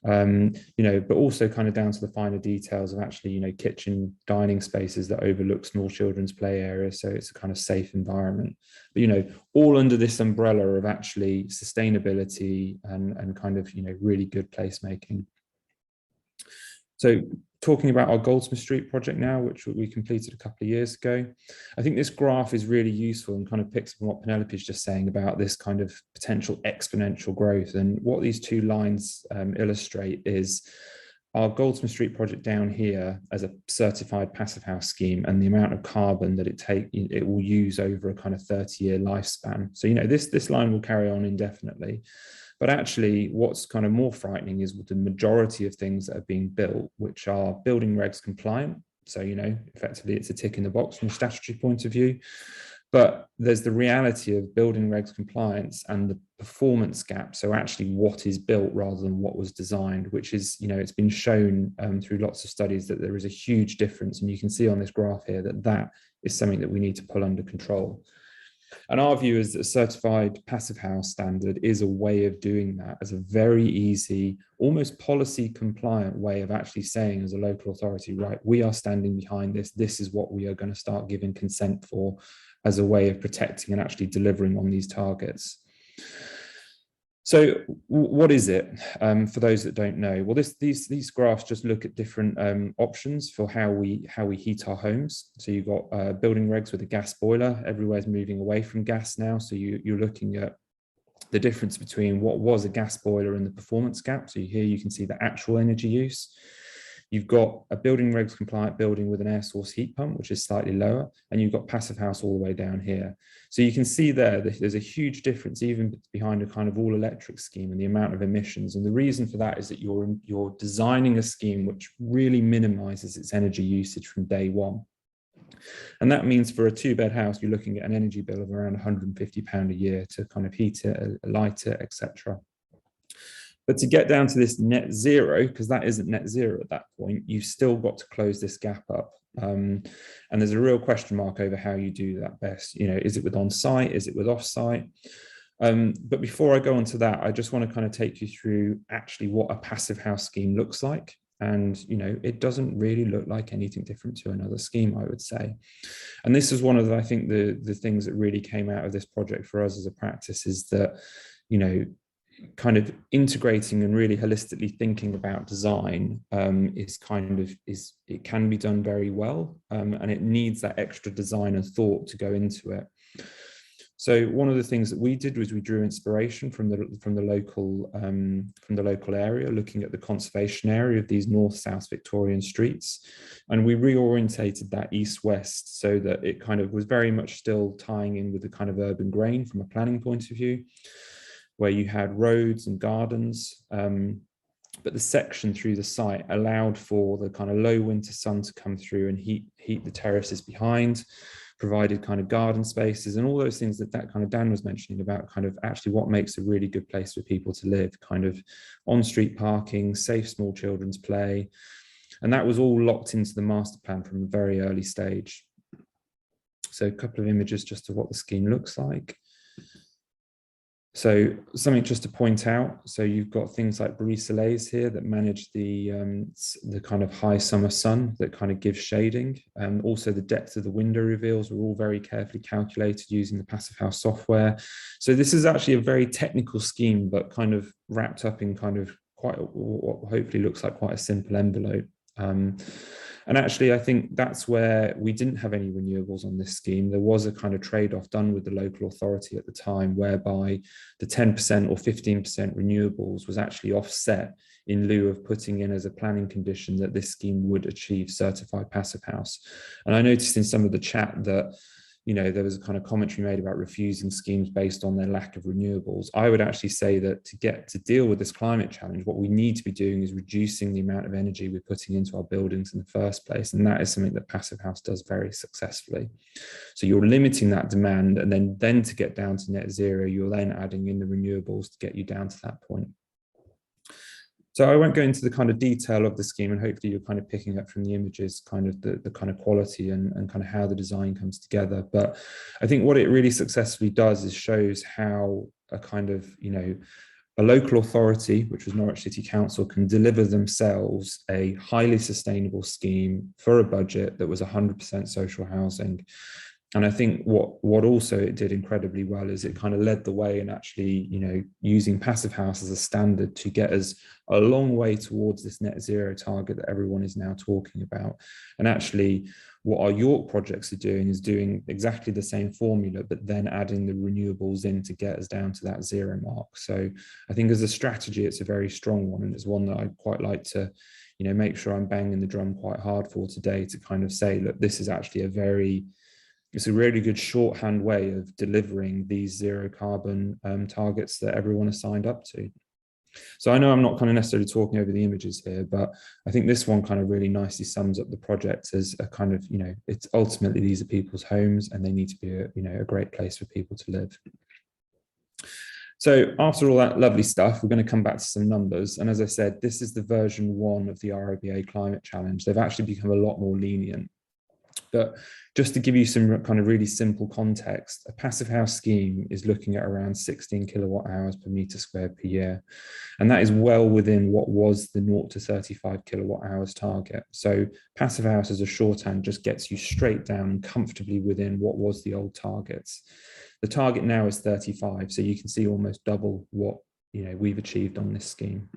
But also kind of down to the finer details of actually, kitchen, dining spaces that overlook small children's play areas. So it's a kind of safe environment, but, all under this umbrella of actually sustainability and kind of, really good placemaking. So talking about our Goldsmith Street project now, which we completed a couple of years ago, I think this graph is really useful and kind of picks up on what Penelope is just saying about this kind of potential exponential growth. And what these two lines illustrate is our Goldsmith Street project down here as a certified Passive House scheme and the amount of carbon that it will use over a kind of 30-year lifespan. So, this line will carry on indefinitely. But actually, what's kind of more frightening is the majority of things that are being built, which are building regs compliant. So, effectively, it's a tick in the box from a statutory point of view. But there's the reality of building regs compliance and the performance gap. So actually what is built rather than what was designed, which is, it's been shown through lots of studies that there is a huge difference. And you can see on this graph here that is something that we need to pull under control. And our view is that a certified Passive House standard is a way of doing that, as a very easy, almost policy compliant way of actually saying as a local authority, right, we are standing behind this. This is what we are going to start giving consent for, as a way of protecting and actually delivering on these targets. So what is it, for those that don't know? Well, these graphs just look at different options for how we heat our homes. So you've got building regs with a gas boiler. Everywhere's moving away from gas now. So you're looking at the difference between what was a gas boiler and the performance gap. So here you can see the actual energy use. You've got a building regs compliant building with an air source heat pump, which is slightly lower, and you've got Passive House all the way down here. So you can see there that there's a huge difference even behind a kind of all electric scheme and the amount of emissions. And the reason for that is that you're designing a scheme which really minimizes its energy usage from day one. And that means for a 2-bed house, you're looking at an energy bill of around £150 a year to kind of heat it, light it, etc. But to get down to this net zero, because that isn't net zero at that point, you've still got to close this gap up. And there's a real question mark over how you do that best. You know, is it with on-site? Is it with off-site? But before I go on to that, I just want to kind of take you through actually what a passive house scheme looks like. And, you know, it doesn't really look like anything different to another scheme, I would say. And this is one of the, I think, the things that really came out of this project for us as a practice is that, you know, kind of integrating and really holistically thinking about design it can be done very well, and it needs that extra design and thought to go into it. So one of the things that we did was we drew inspiration from the local area, looking at the conservation area of these north-south Victorian streets, and we reorientated that east-west so that it kind of was very much still tying in with the kind of urban grain from a planning point of view, where you had roads and gardens, but the section through the site allowed for the kind of low winter sun to come through and heat the terraces behind, provided kind of garden spaces and all those things that kind of Dan was mentioning about kind of actually what makes a really good place for people to live, kind of on-street parking, safe small children's play. And that was all locked into the master plan from a very early stage. So a couple of images just of what the scheme looks like. So something just to point out, so you've got things like brise-soleils here that manage the kind of high summer sun that kind of gives shading. Also the depth of the window reveals were all very carefully calculated using the Passive House software. So this is actually a very technical scheme, but kind of wrapped up in kind of quite what hopefully looks like quite a simple envelope. And actually, I think that's where we didn't have any renewables on this scheme. There was a kind of trade-off done with the local authority at the time, whereby the 10% or 15% renewables was actually offset in lieu of putting in as a planning condition that this scheme would achieve certified passive house. And I noticed in some of the chat that, you know, there was a kind of commentary made about refusing schemes based on their lack of renewables. I would actually say that to deal with this climate challenge, what we need to be doing is reducing the amount of energy we're putting into our buildings in the first place. And that is something that Passive House does very successfully. So you're limiting that demand, and then to get down to net zero, you're then adding in the renewables to get you down to that point. So I won't go into the kind of detail of the scheme, and hopefully you're kind of picking up from the images kind of the kind of quality and kind of how the design comes together. But I think what it really successfully does is shows how a kind of, you know, a local authority, which was Norwich City Council, can deliver themselves a highly sustainable scheme for a budget that was 100% social housing. And I think what also it did incredibly well is it kind of led the way in actually, you know, using Passive House as a standard to get us a long way towards this net zero target that everyone is now talking about. And actually what our York projects are doing is doing exactly the same formula, but then adding the renewables in to get us down to that zero mark. So I think as a strategy, it's a very strong one, and it's one that I'd quite like to, you know, make sure I'm banging the drum quite hard for today to kind of say, look, this is actually it's a really good shorthand way of delivering these zero carbon targets that everyone has signed up to. So I know I'm not kind of necessarily talking over the images here, but I think this one kind of really nicely sums up the project as a kind of, you know, it's ultimately these are people's homes and they need to be a, you know, a great place for people to live. So after all that lovely stuff, we're going to come back to some numbers. And as I said, this is the version 1 of the RIBA Climate Challenge. They've actually become a lot more lenient. But just to give you some kind of really simple context, a passive house scheme is looking at around 16 kilowatt hours per meter squared per year. And that is well within what was the 0 to 35 kilowatt hours target. So passive house as a shorthand just gets you straight down and comfortably within what was the old targets. The target now is 35, so you can see almost double what, you know, we've achieved on this scheme.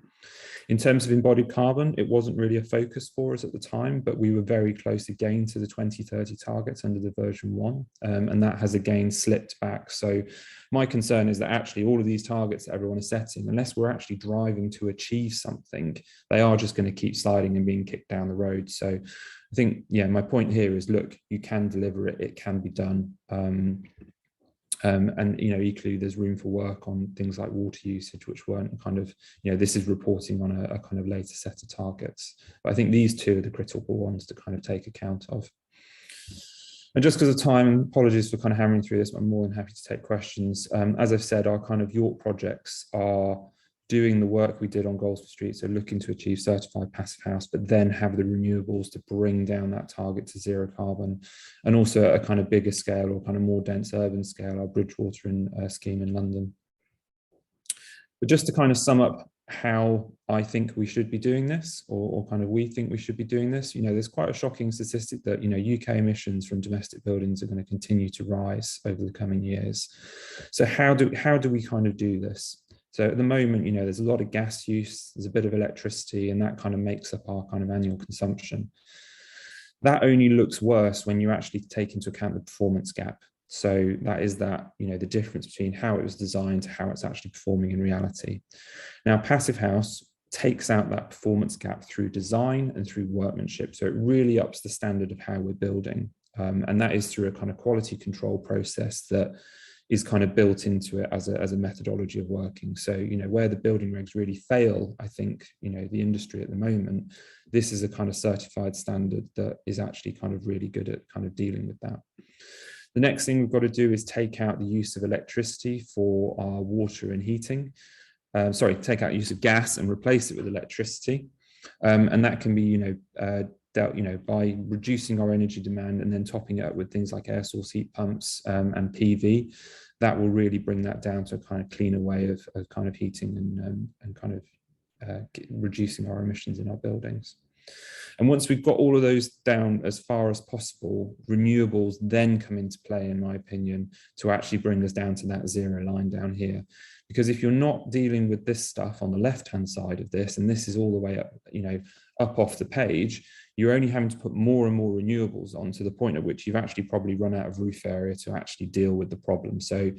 In terms of embodied carbon, it wasn't really a focus for us at the time, but we were very close again to the 2030 targets under the version 1, and that has again slipped back. So my concern is that actually all of these targets that everyone is setting, unless we're actually driving to achieve something, they are just going to keep sliding and being kicked down the road. So I think, yeah, my point here is, look, you can deliver it, it can be done. And, you know, equally, there's room for work on things like water usage, which weren't kind of, you know, this is reporting on a kind of later set of targets. But I think these two are the critical ones to kind of take account of. And just because of time, and apologies for kind of hammering through this, but I'm more than happy to take questions. As I've said, our kind of York projects are doing the work we did on Goldsmith Street, so looking to achieve certified passive house, but then have the renewables to bring down that target to zero carbon, and also at a kind of bigger scale or kind of more dense urban scale, our Bridgewater scheme in London. But just to kind of sum up how I think we should be doing this, or kind of we think we should be doing this, you know, there's quite a shocking statistic that, you know, UK emissions from domestic buildings are going to continue to rise over the coming years. So how do we kind of do this? So at the moment, you know, there's a lot of gas use, there's a bit of electricity, and that kind of makes up our kind of annual consumption. That only looks worse when you actually take into account the performance gap. So that is that, you know, the difference between how it was designed to how it's actually performing in reality. Now, passive house takes out that performance gap through design and through workmanship. So it really ups the standard of how we're building. And that is through a kind of quality control process that is kind of built into it as a methodology of working. So, you know, where the building regs really fail, I think, you know, the industry at the moment, this is a kind of certified standard that is actually kind of really good at kind of dealing with that. The next thing we've got to do is take out the use of electricity for our water and heating. Take out use of gas and replace it with electricity. And that can be, you know, dealt, you know, by reducing our energy demand and then topping it up with things like air source heat pumps and PV. That will really bring that down to a kind of cleaner way of kind of heating and kind of reducing our emissions in our buildings. And once we've got all of those down as far as possible, renewables then come into play, in my opinion, to actually bring us down to that zero line down here. Because if you're not dealing with this stuff on the left-hand side of this, and this is all the way up, you know, up off the page, you're only having to put more and more renewables on, to the point at which you've actually probably run out of roof area to actually deal with the problem. So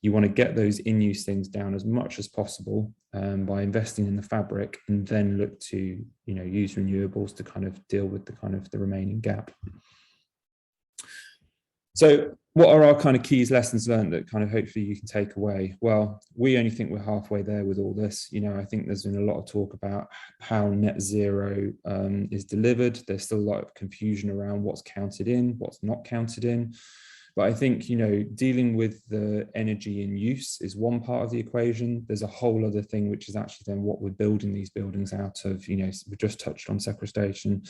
you want to get those in-use things down as much as possible by investing in the fabric, and then look to, you know, use renewables to kind of deal with the kind of the remaining gap. So what are our kind of keys, lessons learned that kind of hopefully you can take away? Well, we only think we're halfway there with all this. You know, I think there's been a lot of talk about how net zero is delivered. There's still a lot of confusion around what's counted in, what's not counted in. But I think, you know, dealing with the energy in use is one part of the equation. There's a whole other thing, which is actually then what we're building these buildings out of. You know, we just touched on sequestration.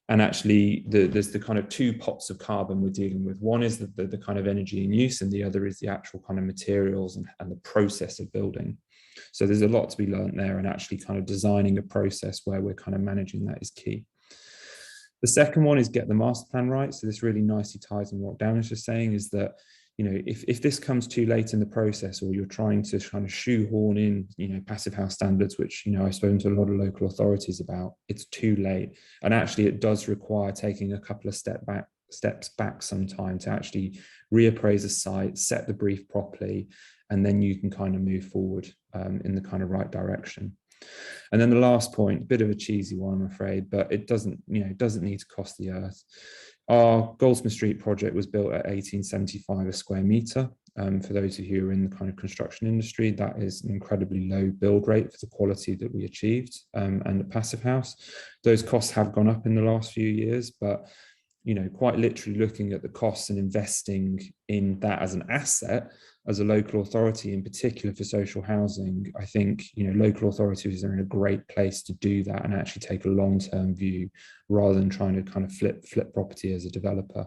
And actually, there's the kind of two pots of carbon we're dealing with. One is the kind of energy in use, and the other is the actual kind of materials and the process of building. So there's a lot to be learned there, and actually kind of designing a process where we're kind of managing that is key. The second one is get the master plan right. So this really nicely ties in what Dan was just saying, is that, you know, if this comes too late in the process, or you're trying to kind of shoehorn in, you know, passive house standards, which, you know, I've spoken to a lot of local authorities about, it's too late. And actually it does require taking a couple of steps back sometime to actually reappraise a site, set the brief properly, and then you can kind of move forward in the kind of right direction. And then the last point, a bit of a cheesy one, I'm afraid, but it doesn't, you know, it doesn't need to cost the earth. Our Goldsmith Street project was built at 1875 a square metre. For those of you who are in the kind of construction industry, that is an incredibly low build rate for the quality that we achieved. And the passive house, those costs have gone up in the last few years, but, you know, quite literally looking at the costs and investing in that as an asset, as a local authority, in particular for social housing, I think, you know, local authorities are in a great place to do that and actually take a long-term view rather than trying to kind of flip property as a developer.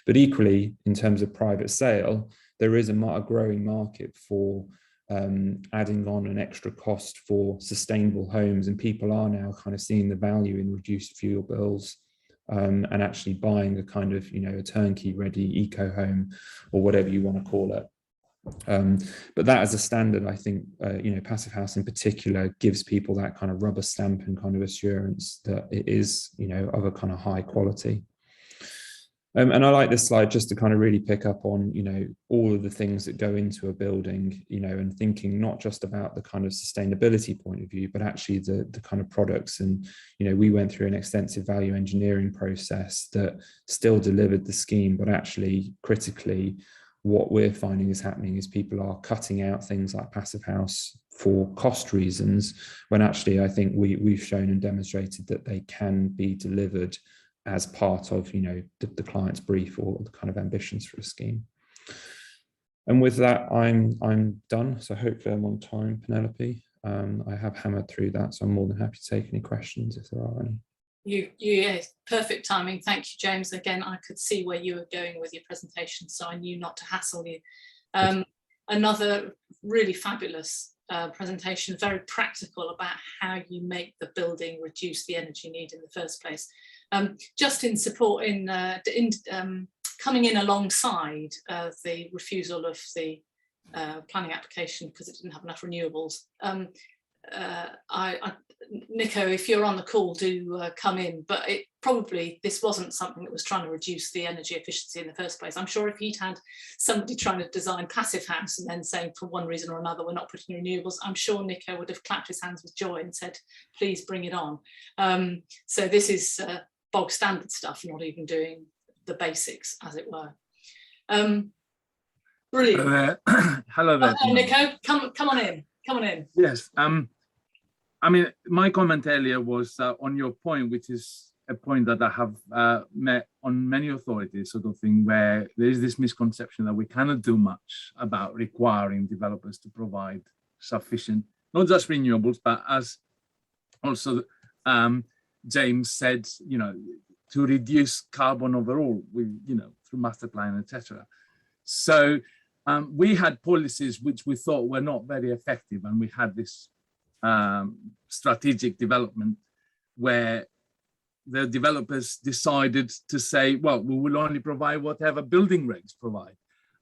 But equally, in terms of private sale, there is a growing market for adding on an extra cost for sustainable homes, and people are now kind of seeing the value in reduced fuel bills. And actually buying a kind of, you know, a turnkey ready eco home, or whatever you want to call it. But that as a standard, I think, you know, passive house in particular gives people that kind of rubber stamp and kind of assurance that it is, you know, of a kind of high quality. And I like this slide just to kind of really pick up on, you know, all of the things that go into a building, you know, and thinking not just about the kind of sustainability point of view, but actually the kind of products. And, you know, we went through an extensive value engineering process that still delivered the scheme, but actually critically, what we're finding is happening is people are cutting out things like passive house for cost reasons, when actually I think we've shown and demonstrated that they can be delivered as part of, you know, the client's brief or the kind of ambitions for a scheme. And with that, I'm done. So hopefully I'm on time, Penelope. I have hammered through that, so I'm more than happy to take any questions if there are any. Yeah, perfect timing. Thank you, James. Again, I could see where you were going with your presentation, so I knew not to hassle you. Another really fabulous presentation, very practical about how you make the building reduce the energy need in the first place. Just in support, coming in alongside the refusal of the planning application because it didn't have enough renewables. Nico, if you're on the call, do come in, but this wasn't something that was trying to reduce the energy efficiency in the first place. I'm sure if he'd had somebody trying to design passive house and then saying for one reason or another we're not putting renewables, I'm sure Nico would have clapped his hands with joy and said, please bring it on. So this is bog standard stuff, not even doing the basics, as it were. Brilliant. Hello there. Nico, come on in. Yes. I mean, my comment earlier was on your point, which is a point that I have met on many authorities, sort of thing, where there is this misconception that we cannot do much about requiring developers to provide sufficient, not just renewables, but as also James said, to reduce carbon overall, through master plan, etc. So we had policies which we thought were not very effective, and we had this strategic development where the developers decided to say, well, we will only provide whatever building regs provide.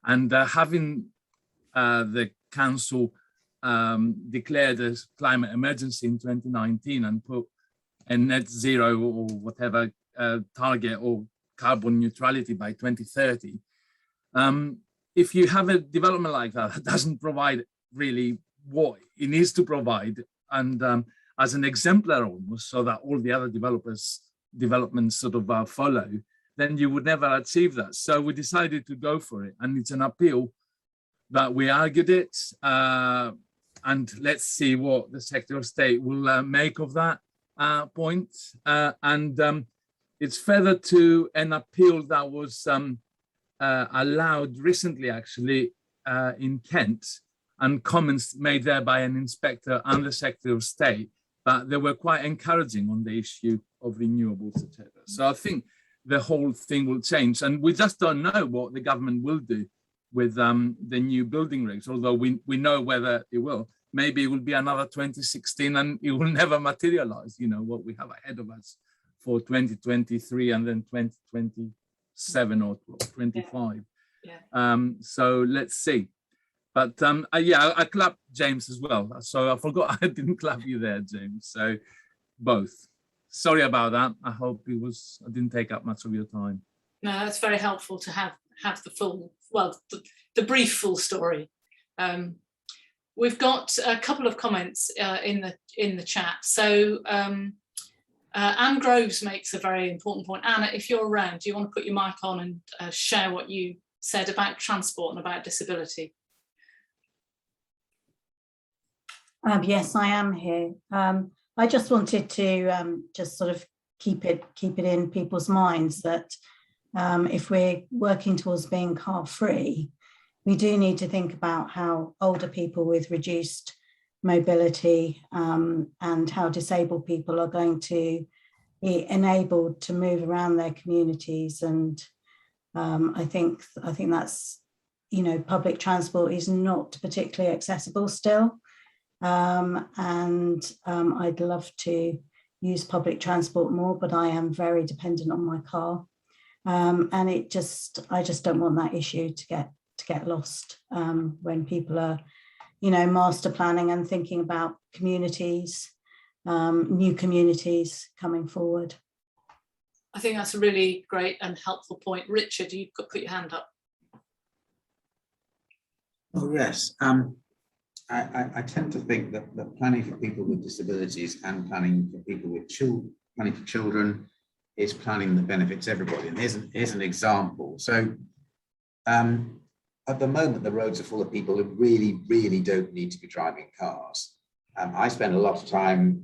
And having the council declared a climate emergency in 2019 and put a net zero or whatever target or carbon neutrality by 2030, if you have a development like that doesn't provide really what it needs to provide, and as an exemplar almost, so that all the other developments sort of follow, then you would never achieve that. So we decided to go for it, and it's an appeal that we argued it, and let's see what the Secretary of State will make of that point. It's further to an appeal that was allowed recently, actually, in Kent, and comments made there by an inspector and the Secretary of State, but they were quite encouraging on the issue of renewables, etc. So I think the whole thing will change, and we just don't know what the government will do with the new building regs, although we know whether it will. Maybe it will be another 2016 and it will never materialize, what we have ahead of us for 2023 and then 2027 or 25. Yeah. So let's see. But yeah, I clapped James as well. So I forgot I didn't clap you there, James. So both. Sorry about that. I hope I didn't take up much of your time. No, that's very helpful to have the full, the brief full story. We've got a couple of comments in the chat. So Anne Groves makes a very important point. Anna, if you're around, do you want to put your mic on and share what you said about transport and about disability? Yes, I am here. I just wanted to just sort of keep it in people's minds that if we're working towards being car free, we do need to think about how older people with reduced mobility and how disabled people are going to be enabled to move around their communities. And I think that's, public transport is not particularly accessible still. I'd love to use public transport more, but I am very dependent on my car. And I just don't want that issue to get lost when people are, master planning and thinking about communities, new communities coming forward. I think that's a really great and helpful point. Richard, you've got to put your hand up. Oh, yes. I tend to think that planning for people with disabilities and planning for people with planning for children is planning that benefits everybody. And here's an example. So at the moment, the roads are full of people who really, really don't need to be driving cars. I spend a lot of time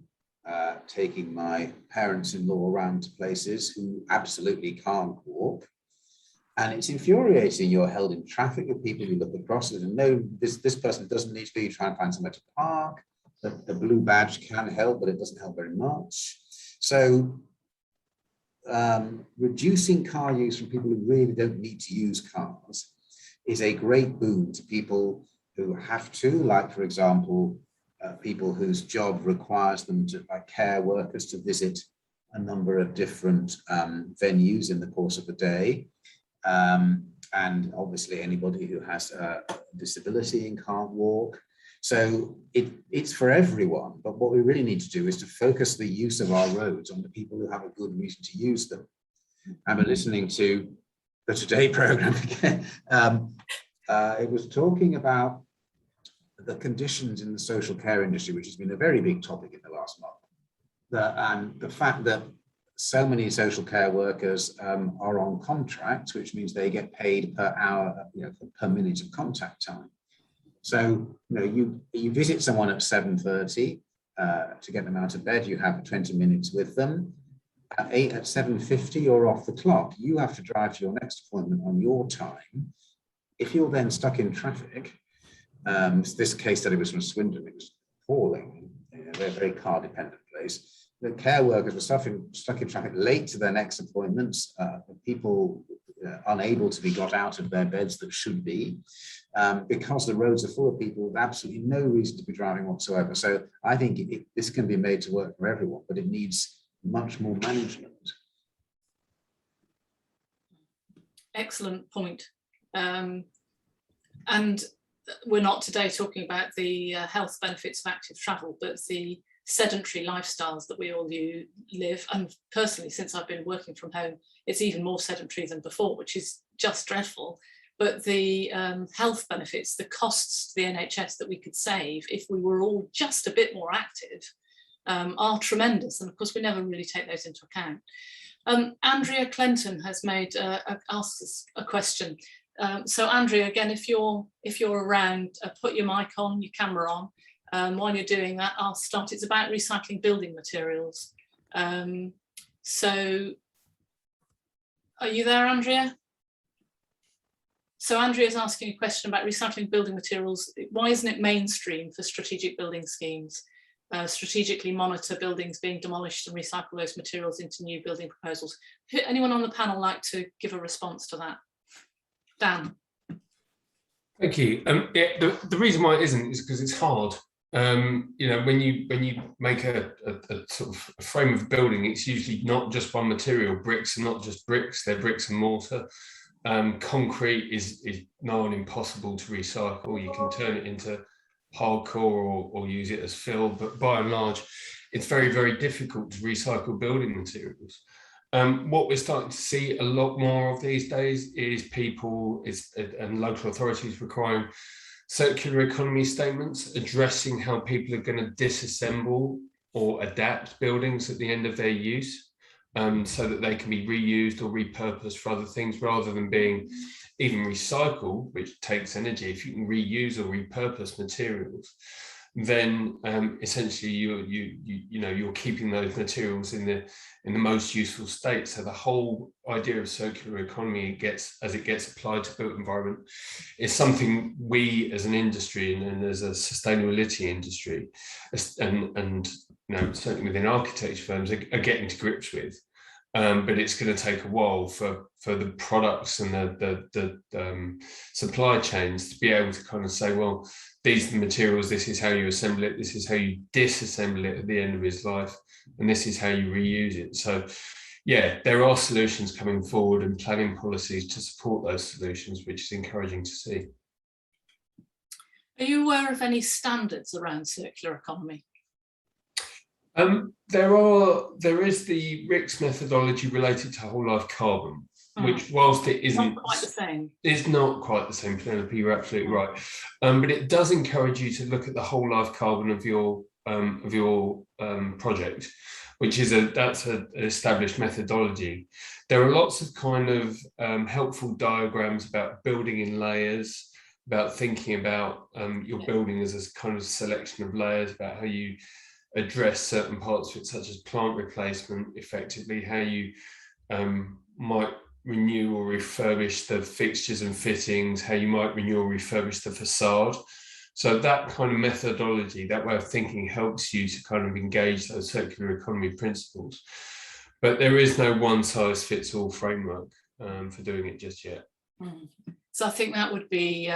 taking my parents-in-law around to places who absolutely can't walk. And it's infuriating. You're held in traffic with people who look across it and know this person doesn't need to be, try and find somewhere to park. the blue badge can help, but it doesn't help very much. So reducing car use from people who really don't need to use cars is a great boon to people who have to, like, for example, people whose job requires them to, like care workers, to visit a number of different venues in the course of the day. And obviously anybody who has a disability and can't walk. So it's for everyone, but what we really need to do is to focus the use of our roads on the people who have a good reason to use them. I've been listening to the Today program again. It was talking about the conditions in the social care industry, which has been a very big topic in the last month. And the fact that so many social care workers are on contracts, which means they get paid per hour, per minute of contact time. So, you visit someone at 7:30 to get them out of bed, you have 20 minutes with them. At 7:50, you're off the clock. You have to drive to your next appointment on your time. If you're then stuck in traffic, this case study was from Swindon, it was appalling. They're a very car dependent place. The care workers were stuck in traffic, late to their next appointments, people unable to be got out of their beds that should be, because the roads are full of people with absolutely no reason to be driving whatsoever. So I think this can be made to work for everyone, but it needs much more management. Excellent point. And we're not today talking about the health benefits of active travel, but the sedentary lifestyles that we all live. And personally, since I've been working from home, it's even more sedentary than before, which is just dreadful. But the health benefits, the costs to the NHS that we could save if we were all just a bit more active are tremendous. And of course, we never really take those into account. Andrea Clinton has asked us a question. So Andrea, again, if you're around, put your mic on, your camera on. While you're doing that, I'll start. It's about recycling building materials. So are you there, Andrea? So Andrea's asking a question about recycling building materials. Why isn't it mainstream for strategic building schemes? Strategically monitor buildings being demolished and recycle those materials into new building proposals. Anyone on the panel like to give a response to that? Dan. Thank you. The reason why it isn't is because it's hard. When you make a sort of a frame of a building, it's usually not just one material. Bricks are not just bricks; they're bricks and mortar. Concrete is nigh on impossible to recycle. You can turn it into hardcore or use it as fill, but by and large, it's very, very difficult to recycle building materials. What we're starting to see a lot more of these days is people and local authorities requiring circular economy statements addressing how people are going to disassemble or adapt buildings at the end of their use, so that they can be reused or repurposed for other things rather than being even recycled, which takes energy. If you can reuse or repurpose materials, then essentially you're keeping those materials in the most useful state. So the whole idea of circular economy as it gets applied to built environment is something we as an industry and as a sustainability industry and certainly within architecture firms are getting to grips with. But it's going to take a while for the products and the supply chains to be able to kind of say, well, these are the materials, this is how you assemble it, this is how you disassemble it at the end of its life, and this is how you reuse it. So yeah, there are solutions coming forward and planning policies to support those solutions, which is encouraging to see. Are you aware of any standards around circular economy? There is the RICS methodology related to whole life carbon, which whilst it isn't not quite the same, it's not quite the same, Penelope, you're absolutely right. But it does encourage you to look at the whole life carbon of your project, which is that's an established methodology. There are lots of kind of helpful diagrams about building in layers, about thinking about your building as a kind of selection of layers, about how you address certain parts of it, such as plant replacement, effectively, how you might renew or refurbish the fixtures and fittings, how you might renew or refurbish the facade. So that kind of methodology, that way of thinking helps you to kind of engage those circular economy principles. But there is no one size fits all framework for doing it just yet. So I think that would be,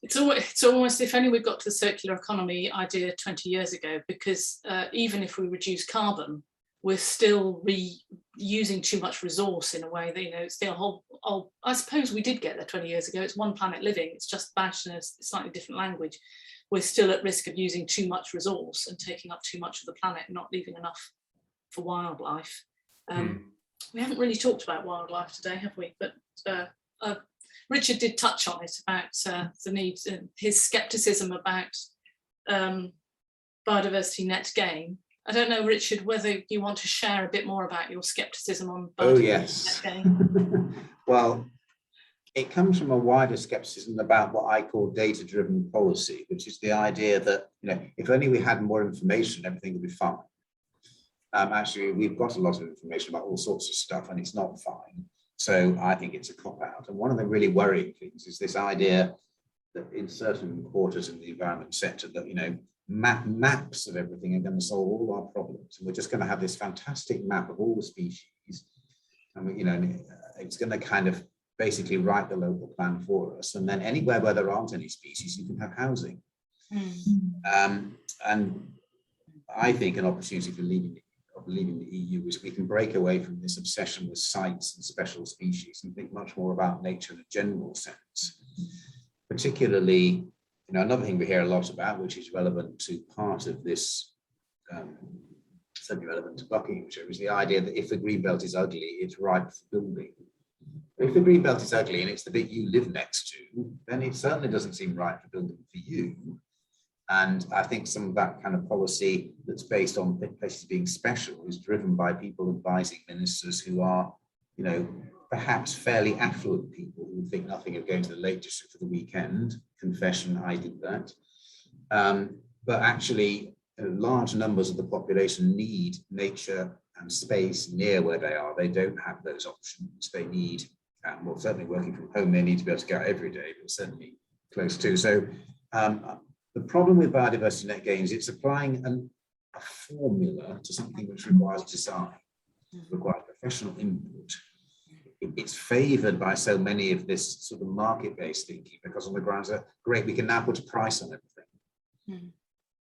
it's almost, if only we'd got to the circular economy idea 20 years ago, because even if we reduce carbon, we're still reusing too much resource in a way that, you know, it's still I suppose we did get there 20 years ago. It's one planet living, it's just badged in a slightly different language. We're still at risk of using too much resource and taking up too much of the planet and not leaving enough for wildlife. We haven't really talked about wildlife today, have we? But Richard did touch on it about the need, his scepticism about biodiversity net gain. I don't know, Richard, whether you want to share a bit more about your scepticism on biodiversity net gain. Well, it comes from a wider skepticism about what I call data-driven policy, which is the idea that, you know, if only we had more information, everything would be fine. Actually, we've got a lot of information about all sorts of stuff, and it's not fine. So I think it's a cop-out. And one of the really worrying things is this idea that in certain quarters in the environment sector that, you know, maps of everything are going to solve all our problems. And we're just going to have this fantastic map of all the species. And, you know, it's going to kind of basically write the local plan for us. And then anywhere where there aren't any species, you can have housing. And I think an opportunity for leaving the EU is we can break away from this obsession with sites and special species and think much more about nature in a general sense. Particularly, you know, another thing we hear a lot about, which is relevant to part of this, certainly relevant to Buckinghamshire, is the idea that if the greenbelt is ugly, it's ripe for building. If the greenbelt is ugly and it's the bit you live next to, then it certainly doesn't seem right for building for you. And I think some of that kind of policy that's based on places being special is driven by people advising ministers who are, you know, perhaps fairly affluent people who think nothing of going to the Lake District for the weekend. Confession, I did that. But actually, large numbers of the population need nature and space near where they are. They don't have those options. They need, well, certainly working from home, they need to be able to go out every day, but certainly close to. So the problem with biodiversity net gain is it's applying a formula to something which requires design, requires professional input. It's favoured by so many of this sort of market-based thinking because on the grounds that, great, we can now put a price on everything.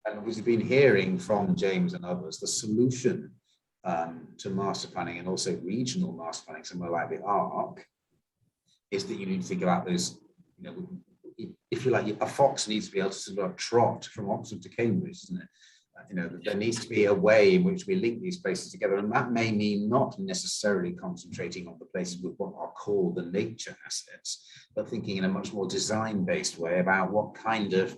And we've been hearing from James and others, the solution to master planning and also regional master planning, somewhere like the ARC, is that you need to think about those, you know, if you like, a fox needs to be able to sort of trot from Oxford to Cambridge, isn't it? You know, there needs to be a way in which we link these places together, and that may mean not necessarily concentrating on the places with what are called the nature assets, but thinking in a much more design-based way about what kind of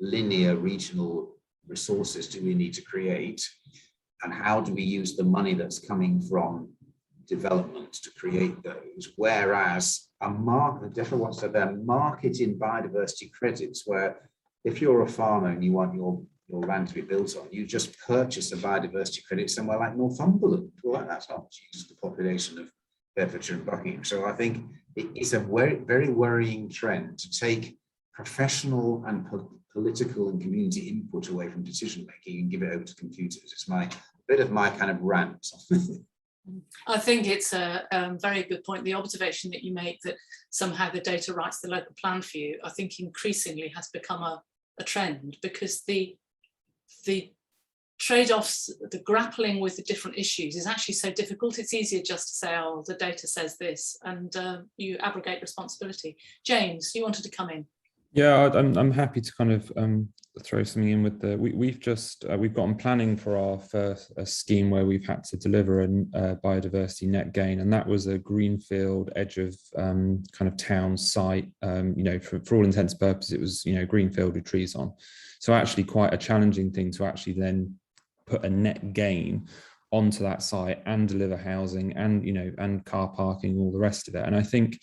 linear regional resources do we need to create, and how do we use the money that's coming from development to create those, whereas a market, different ones said there, market in biodiversity credits, where if you're a farmer and you want your land to be built on, you just purchase a biodiversity credit somewhere like Northumberland. Well, that's not used the population of Bedfordshire and Buckingham. So I think it's a very, very worrying trend to take professional and political and community input away from decision making and give it over to computers. It's a bit of my kind of rant. I think it's a very good point. The observation that you make that somehow the data writes the local plan for you, I think increasingly has become a trend, because the trade-offs, the grappling with the different issues is actually so difficult. It's easier just to say, oh, the data says this, and you abrogate responsibility. James, you wanted to come in. Yeah, I'm happy to kind of throw something in with the, we've gotten planning for our first scheme where we've had to deliver a biodiversity net gain, and that was a greenfield edge of kind of town site. You know, for all intents and purposes, it was, you know, greenfield with trees on. So actually quite a challenging thing to actually then put a net gain onto that site and deliver housing and, you know, and car parking, all the rest of it. And I think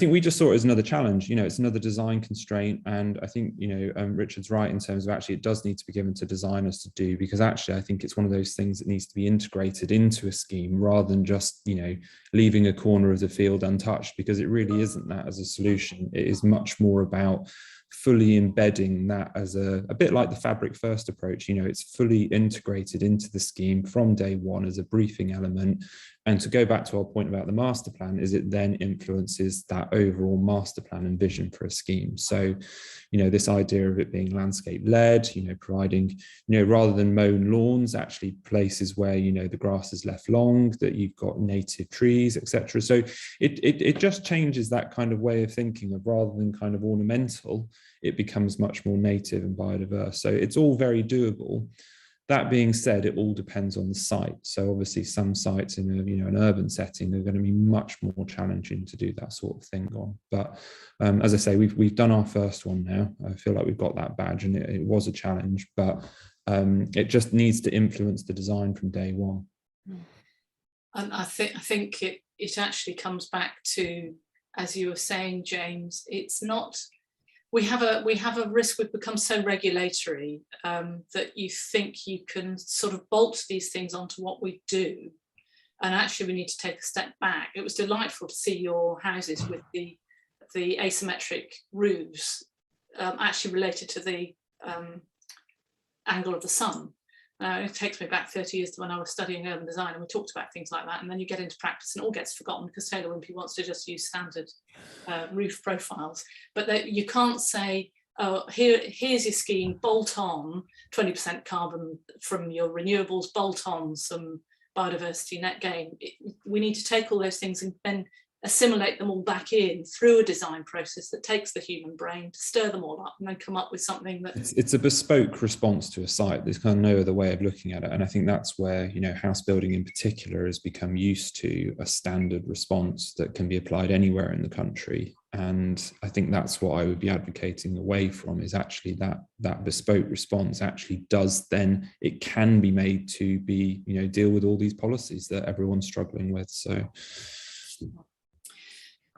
we just saw it as another challenge. You know, it's another design constraint. And I think, you know, Richard's right in terms of actually it does need to be given to designers to do, because actually I think it's one of those things that needs to be integrated into a scheme rather than just, you know, leaving a corner of the field untouched, because it really isn't that as a solution. It is much more about fully embedding that as a bit like the Fabric First approach. It's fully integrated into the scheme from day one as a briefing element. And to go back to our point about the master plan, is it then influences that overall master plan and vision for a scheme. So, this idea of it being landscape led, providing, rather than mown lawns, actually places where, the grass is left long, that you've got native trees, etc. So it just changes that kind of way of thinking of, rather than kind of ornamental, it becomes much more native and biodiverse. So it's all very doable. That being said, it all depends on the site. So obviously some sites in an urban setting are going to be much more challenging to do that sort of thing on. But as I say, we've done our first one now. I feel like we've got that badge, and it was a challenge, but it just needs to influence the design from day one. And I think it actually comes back to, as you were saying, James, it's not. We have a risk. We've become so regulatory that you think you can sort of bolt these things onto what we do, and actually we need to take a step back. It was delightful to see your houses with the asymmetric roofs actually related to the angle of the sun. It takes me back 30 years to when I was studying urban design, and we talked about things like that, and then you get into practice and it all gets forgotten because Taylor Wimpey wants to just use standard roof profiles. But you can't say, oh, here's your scheme, bolt on 20% carbon from your renewables, bolt on some biodiversity net gain. We need to take all those things and then assimilate them all back in through a design process that takes the human brain to stir them all up and then come up with something that it's a bespoke response to a site. There's kind of no other way of looking at it, and I think that's where house building in particular has become used to a standard response that can be applied anywhere in the country. And I think that's what I would be advocating away from, is actually that bespoke response actually does, then it can be made to be deal with all these policies that everyone's struggling with.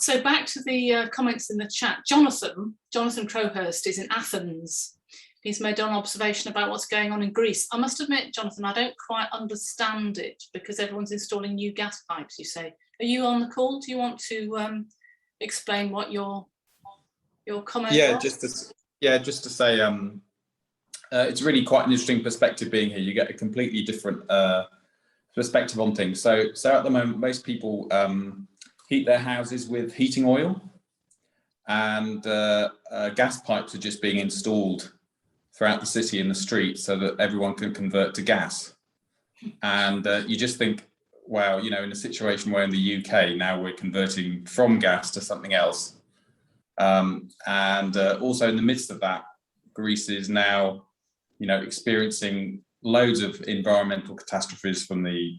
So back to the comments in the chat. Jonathan Crowhurst is in Athens. He's made an observation about what's going on in Greece. I must admit, Jonathan, I don't quite understand it because everyone's installing new gas pipes, you say. Are you on the call? Do you want to explain what your comment was? Just to say, it's really quite an interesting perspective being here. You get a completely different perspective on things. So at the moment, most people heat their houses with heating oil, and gas pipes are just being installed throughout the city in the street so that everyone can convert to gas. And you just think, wow, in a situation where in the UK now we're converting from gas to something else. And also in the midst of that, Greece is now, experiencing loads of environmental catastrophes from the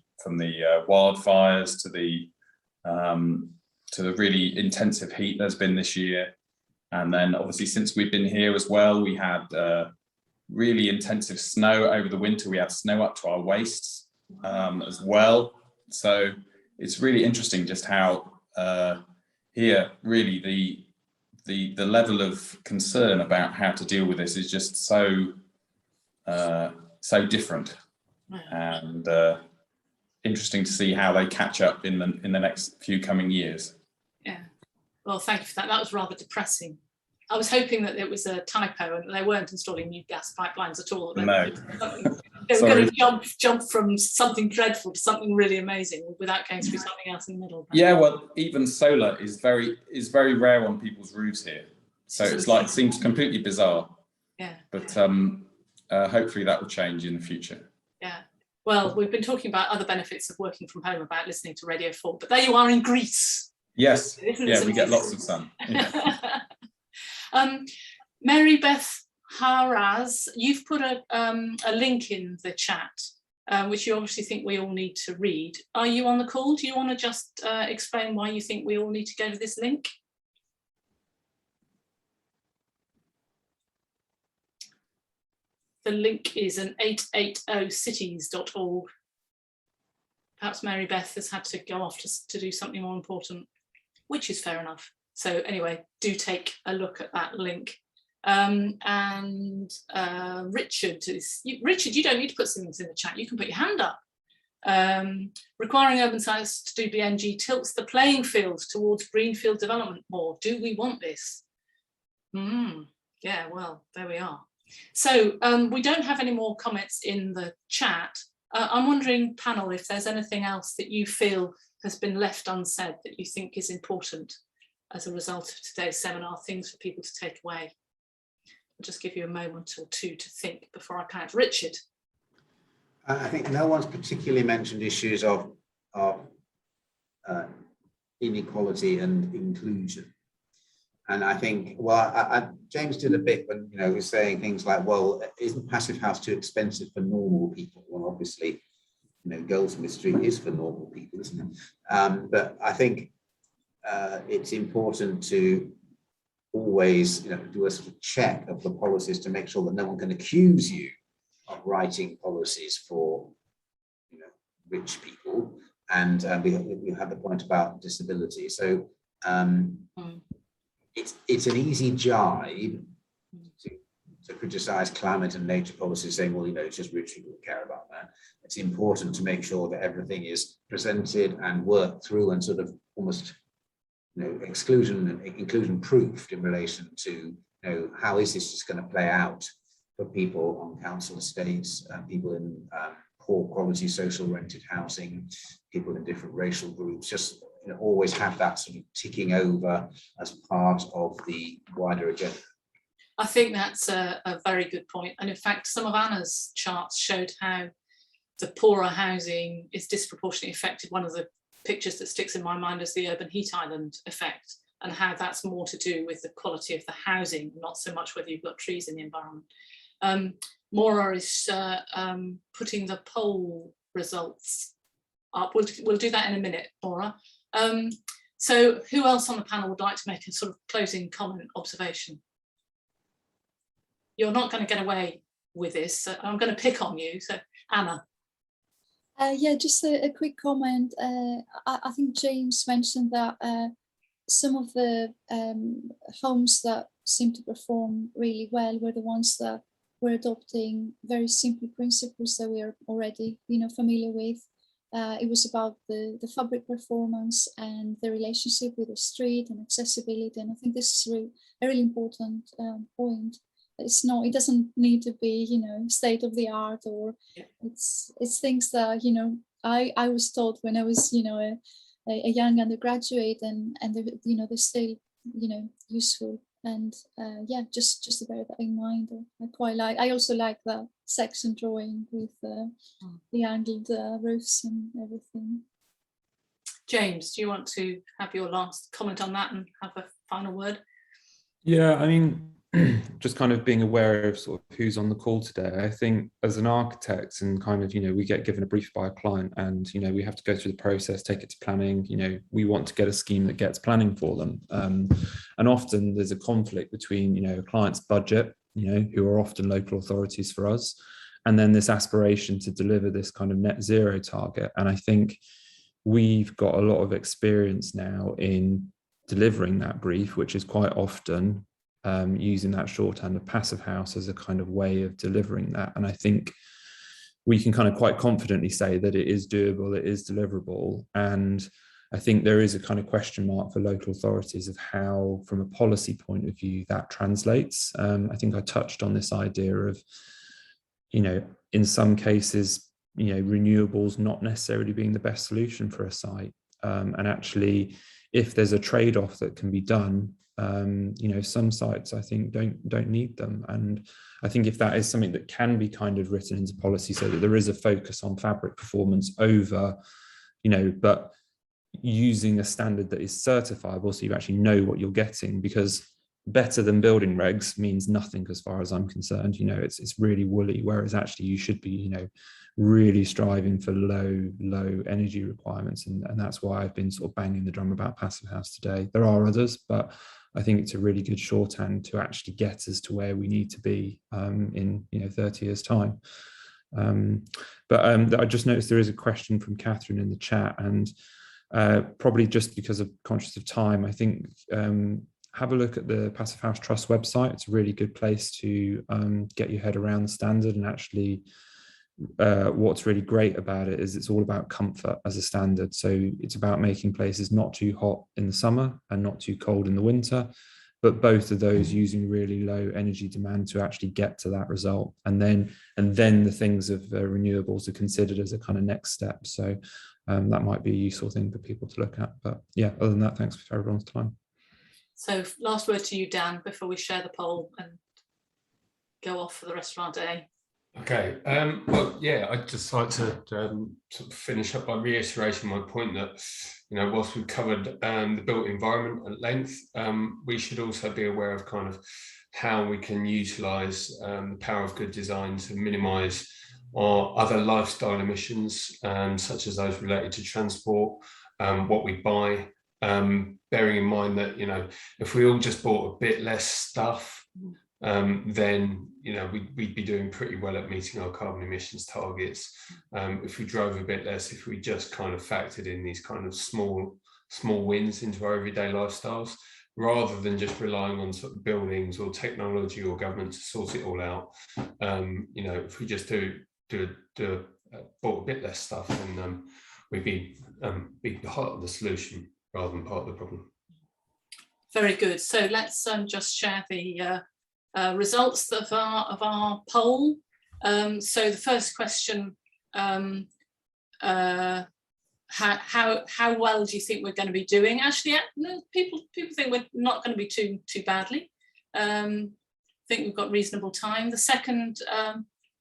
wildfires to the really intensive heat there's been this year. And then obviously since we've been here as well, we had really intensive snow over the winter. We had snow up to our waists as well. So it's really interesting just how here really the level of concern about how to deal with this is just so different, and interesting to see how they catch up in the next few coming years. Yeah, well, thank you for that. That was rather depressing. I was hoping that it was a typo and they weren't installing new gas pipelines at all. They were going to jump from something dreadful to something really amazing without going through something else in the middle. Yeah, well, even solar is very rare on people's roofs here, so it's like, it seems completely bizarre. Yeah. But hopefully that will change in the future. Yeah. Well, we've been talking about other benefits of working from home, about listening to Radio 4, but there you are in Greece. Yes. Yeah, we get lots of sun. Yeah. Mary Beth Haraz, you've put a link in the chat, which you obviously think we all need to read. Are you on the call? Do you want to just explain why you think we all need to go to this link? The link is an 880cities.org. Perhaps Mary Beth has had to go off to do something more important, which is fair enough. So anyway, do take a look at that link. Richard, you don't need to put some things in the chat. You can put your hand up. Requiring urban sites to do BNG tilts the playing field towards greenfield development more. Do we want this? Yeah, well, there we are. So we don't have any more comments in the chat. I'm wondering, panel, if there's anything else that you feel has been left unsaid that you think is important as a result of today's seminar, things for people to take away. I'll just give you a moment or two to think before I count. Richard. I think no one's particularly mentioned issues of inequality and inclusion. And I think, well, James did a bit when, you know, he was saying things like, well, isn't Passive House too expensive for normal people? Well, obviously, you know, Goldsmith Street is for normal people, isn't it? But I think it's important to always, you know, do a sort of check of the policies to make sure that no one can accuse you of writing policies for, you know, rich people. And we had the point about disability. So it's an easy jibe to criticize climate and nature policies, saying, well, you know, it's just rich people who care about that. It's important to make sure that everything is presented and worked through and sort of almost, you know, exclusion and inclusion proofed in relation to, you know, how is this just going to play out for people on council estates, people in poor quality social rented housing, people in different racial groups, just, you know, always have that sort of ticking over as part of the wider agenda. I think that's a very good point. And in fact, some of Anna's charts showed how the poorer housing is disproportionately affected. One of the pictures that sticks in my mind is the urban heat island effect, and how that's more to do with the quality of the housing, not so much whether you've got trees in the environment. Maura is putting the poll results up. We'll do that in a minute, Maura. So who else on the panel would like to make a sort of closing comment, observation? You're not going to get away with this, so I'm going to pick on you. So Anna. Yeah, just a quick comment. I think James mentioned that some of the homes that seem to perform really well were the ones that were adopting very simple principles that we are already, you know, familiar with. It was about the fabric performance and the relationship with the street and accessibility. And I think this is a really important point. It doesn't need to be, you know, state of the art, or it's things that, you know, I was taught when I was, you know, a young undergraduate, and you know, they're still, you know, useful. And yeah, just to bear that in mind. I also like that section drawing with the angled roofs and everything. James, do you want to have your last comment on that and have a final word? Yeah, I mean, just kind of being aware of sort of who's on the call today. I think as an architect, and kind of, you know, we get given a brief by a client, and, you know, we have to go through the process, take it to planning. You know, we want to get a scheme that gets planning for them. And often there's a conflict between, you know, a client's budget, you know, who are often local authorities for us, and then this aspiration to deliver this kind of net zero target. And I think we've got a lot of experience now in delivering that brief, which is quite often using that shorthand of Passive House as a kind of way of delivering that. And I think we can kind of quite confidently say that it is doable, it is deliverable. And I think there is a kind of question mark for local authorities of how, from a policy point of view, that translates. I think I touched on this idea of, you know, in some cases, you know, renewables not necessarily being the best solution for a site. And actually, if there's a trade-off that can be done, you know, some sites I think don't need them. And I think if that is something that can be kind of written into policy, so that there is a focus on fabric performance over, you know, but using a standard that is certifiable, so you actually know what you're getting, because better than building regs means nothing as far as I'm concerned. You know, it's really woolly, whereas actually you should be, you know, really striving for low energy requirements. And that's why I've been sort of banging the drum about Passive House today. There are others, but I think it's a really good shorthand to actually get us to where we need to be in, you know, 30 years time. But I just noticed there is a question from Catherine in the chat, and probably just because of conscious of time, I think have a look at the Passive House Trust website. It's a really good place to get your head around the standard. And actually what's really great about it is it's all about comfort as a standard. So it's about making places not too hot in the summer and not too cold in the winter, but both of those using really low energy demand to actually get to that result. And then the things of renewables are considered as a kind of next step. So that might be a useful thing for people to look at. But yeah, other than that, thanks for everyone's time. So last word to you, Dan, before we share the poll and go off for the rest of our day. Okay, well, yeah, I'd just like to sort of finish up by reiterating my point that, you know, whilst we've covered the built environment at length, we should also be aware of kind of how we can utilise the power of good design to minimise our other lifestyle emissions, such as those related to transport, what we buy, bearing in mind that, you know, if we all just bought a bit less stuff, then, you know, we'd be doing pretty well at meeting our carbon emissions targets. If we drove a bit less, if we just kind of factored in these kind of small wins into our everyday lifestyles, rather than just relying on sort of buildings or technology or government to sort it all out. You know, if we just bought a bit less stuff, then we'd be part of the solution rather than part of the problem. Very good. So let's just share the results of our poll. So the first question, how well do you think we're going to be doing? Actually, people think we're not going to be too badly. I think we've got reasonable time. The second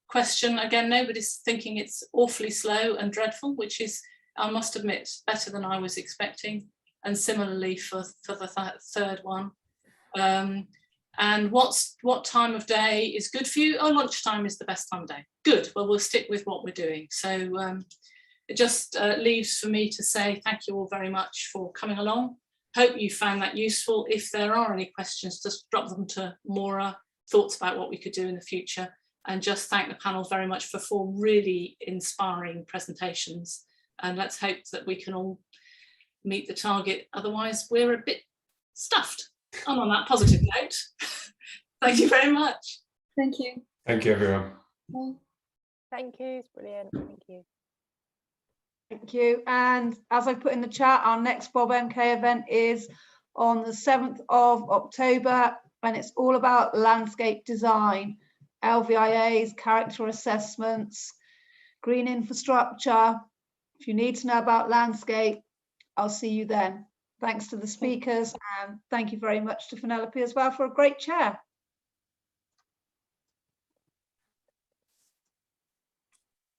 question, again, nobody's thinking it's awfully slow and dreadful, which is, I must admit, better than I was expecting. And similarly for the third one. And what time of day is good for you? Oh, lunchtime is the best time of day. Good. Well, we'll stick with what we're doing. So it just leaves for me to say thank you all very much for coming along. Hope you found that useful. If there are any questions, just drop them to Maura, thoughts about what we could do in the future. And just thank the panel very much for 4 really inspiring presentations. And let's hope that we can all meet the target. Otherwise, we're a bit stuffed. And on that positive note, thank you very much. Thank you. Thank you, everyone. Bye. Thank you, it's brilliant. Thank you. Thank you. And as I put in the chat, our next BOBMK event is on the 7th of October, and it's all about landscape design, LVIAs, character assessments, green infrastructure. If you need to know about landscape, I'll see you then. Thanks to the speakers, and thank you very much to Penelope as well for a great chair.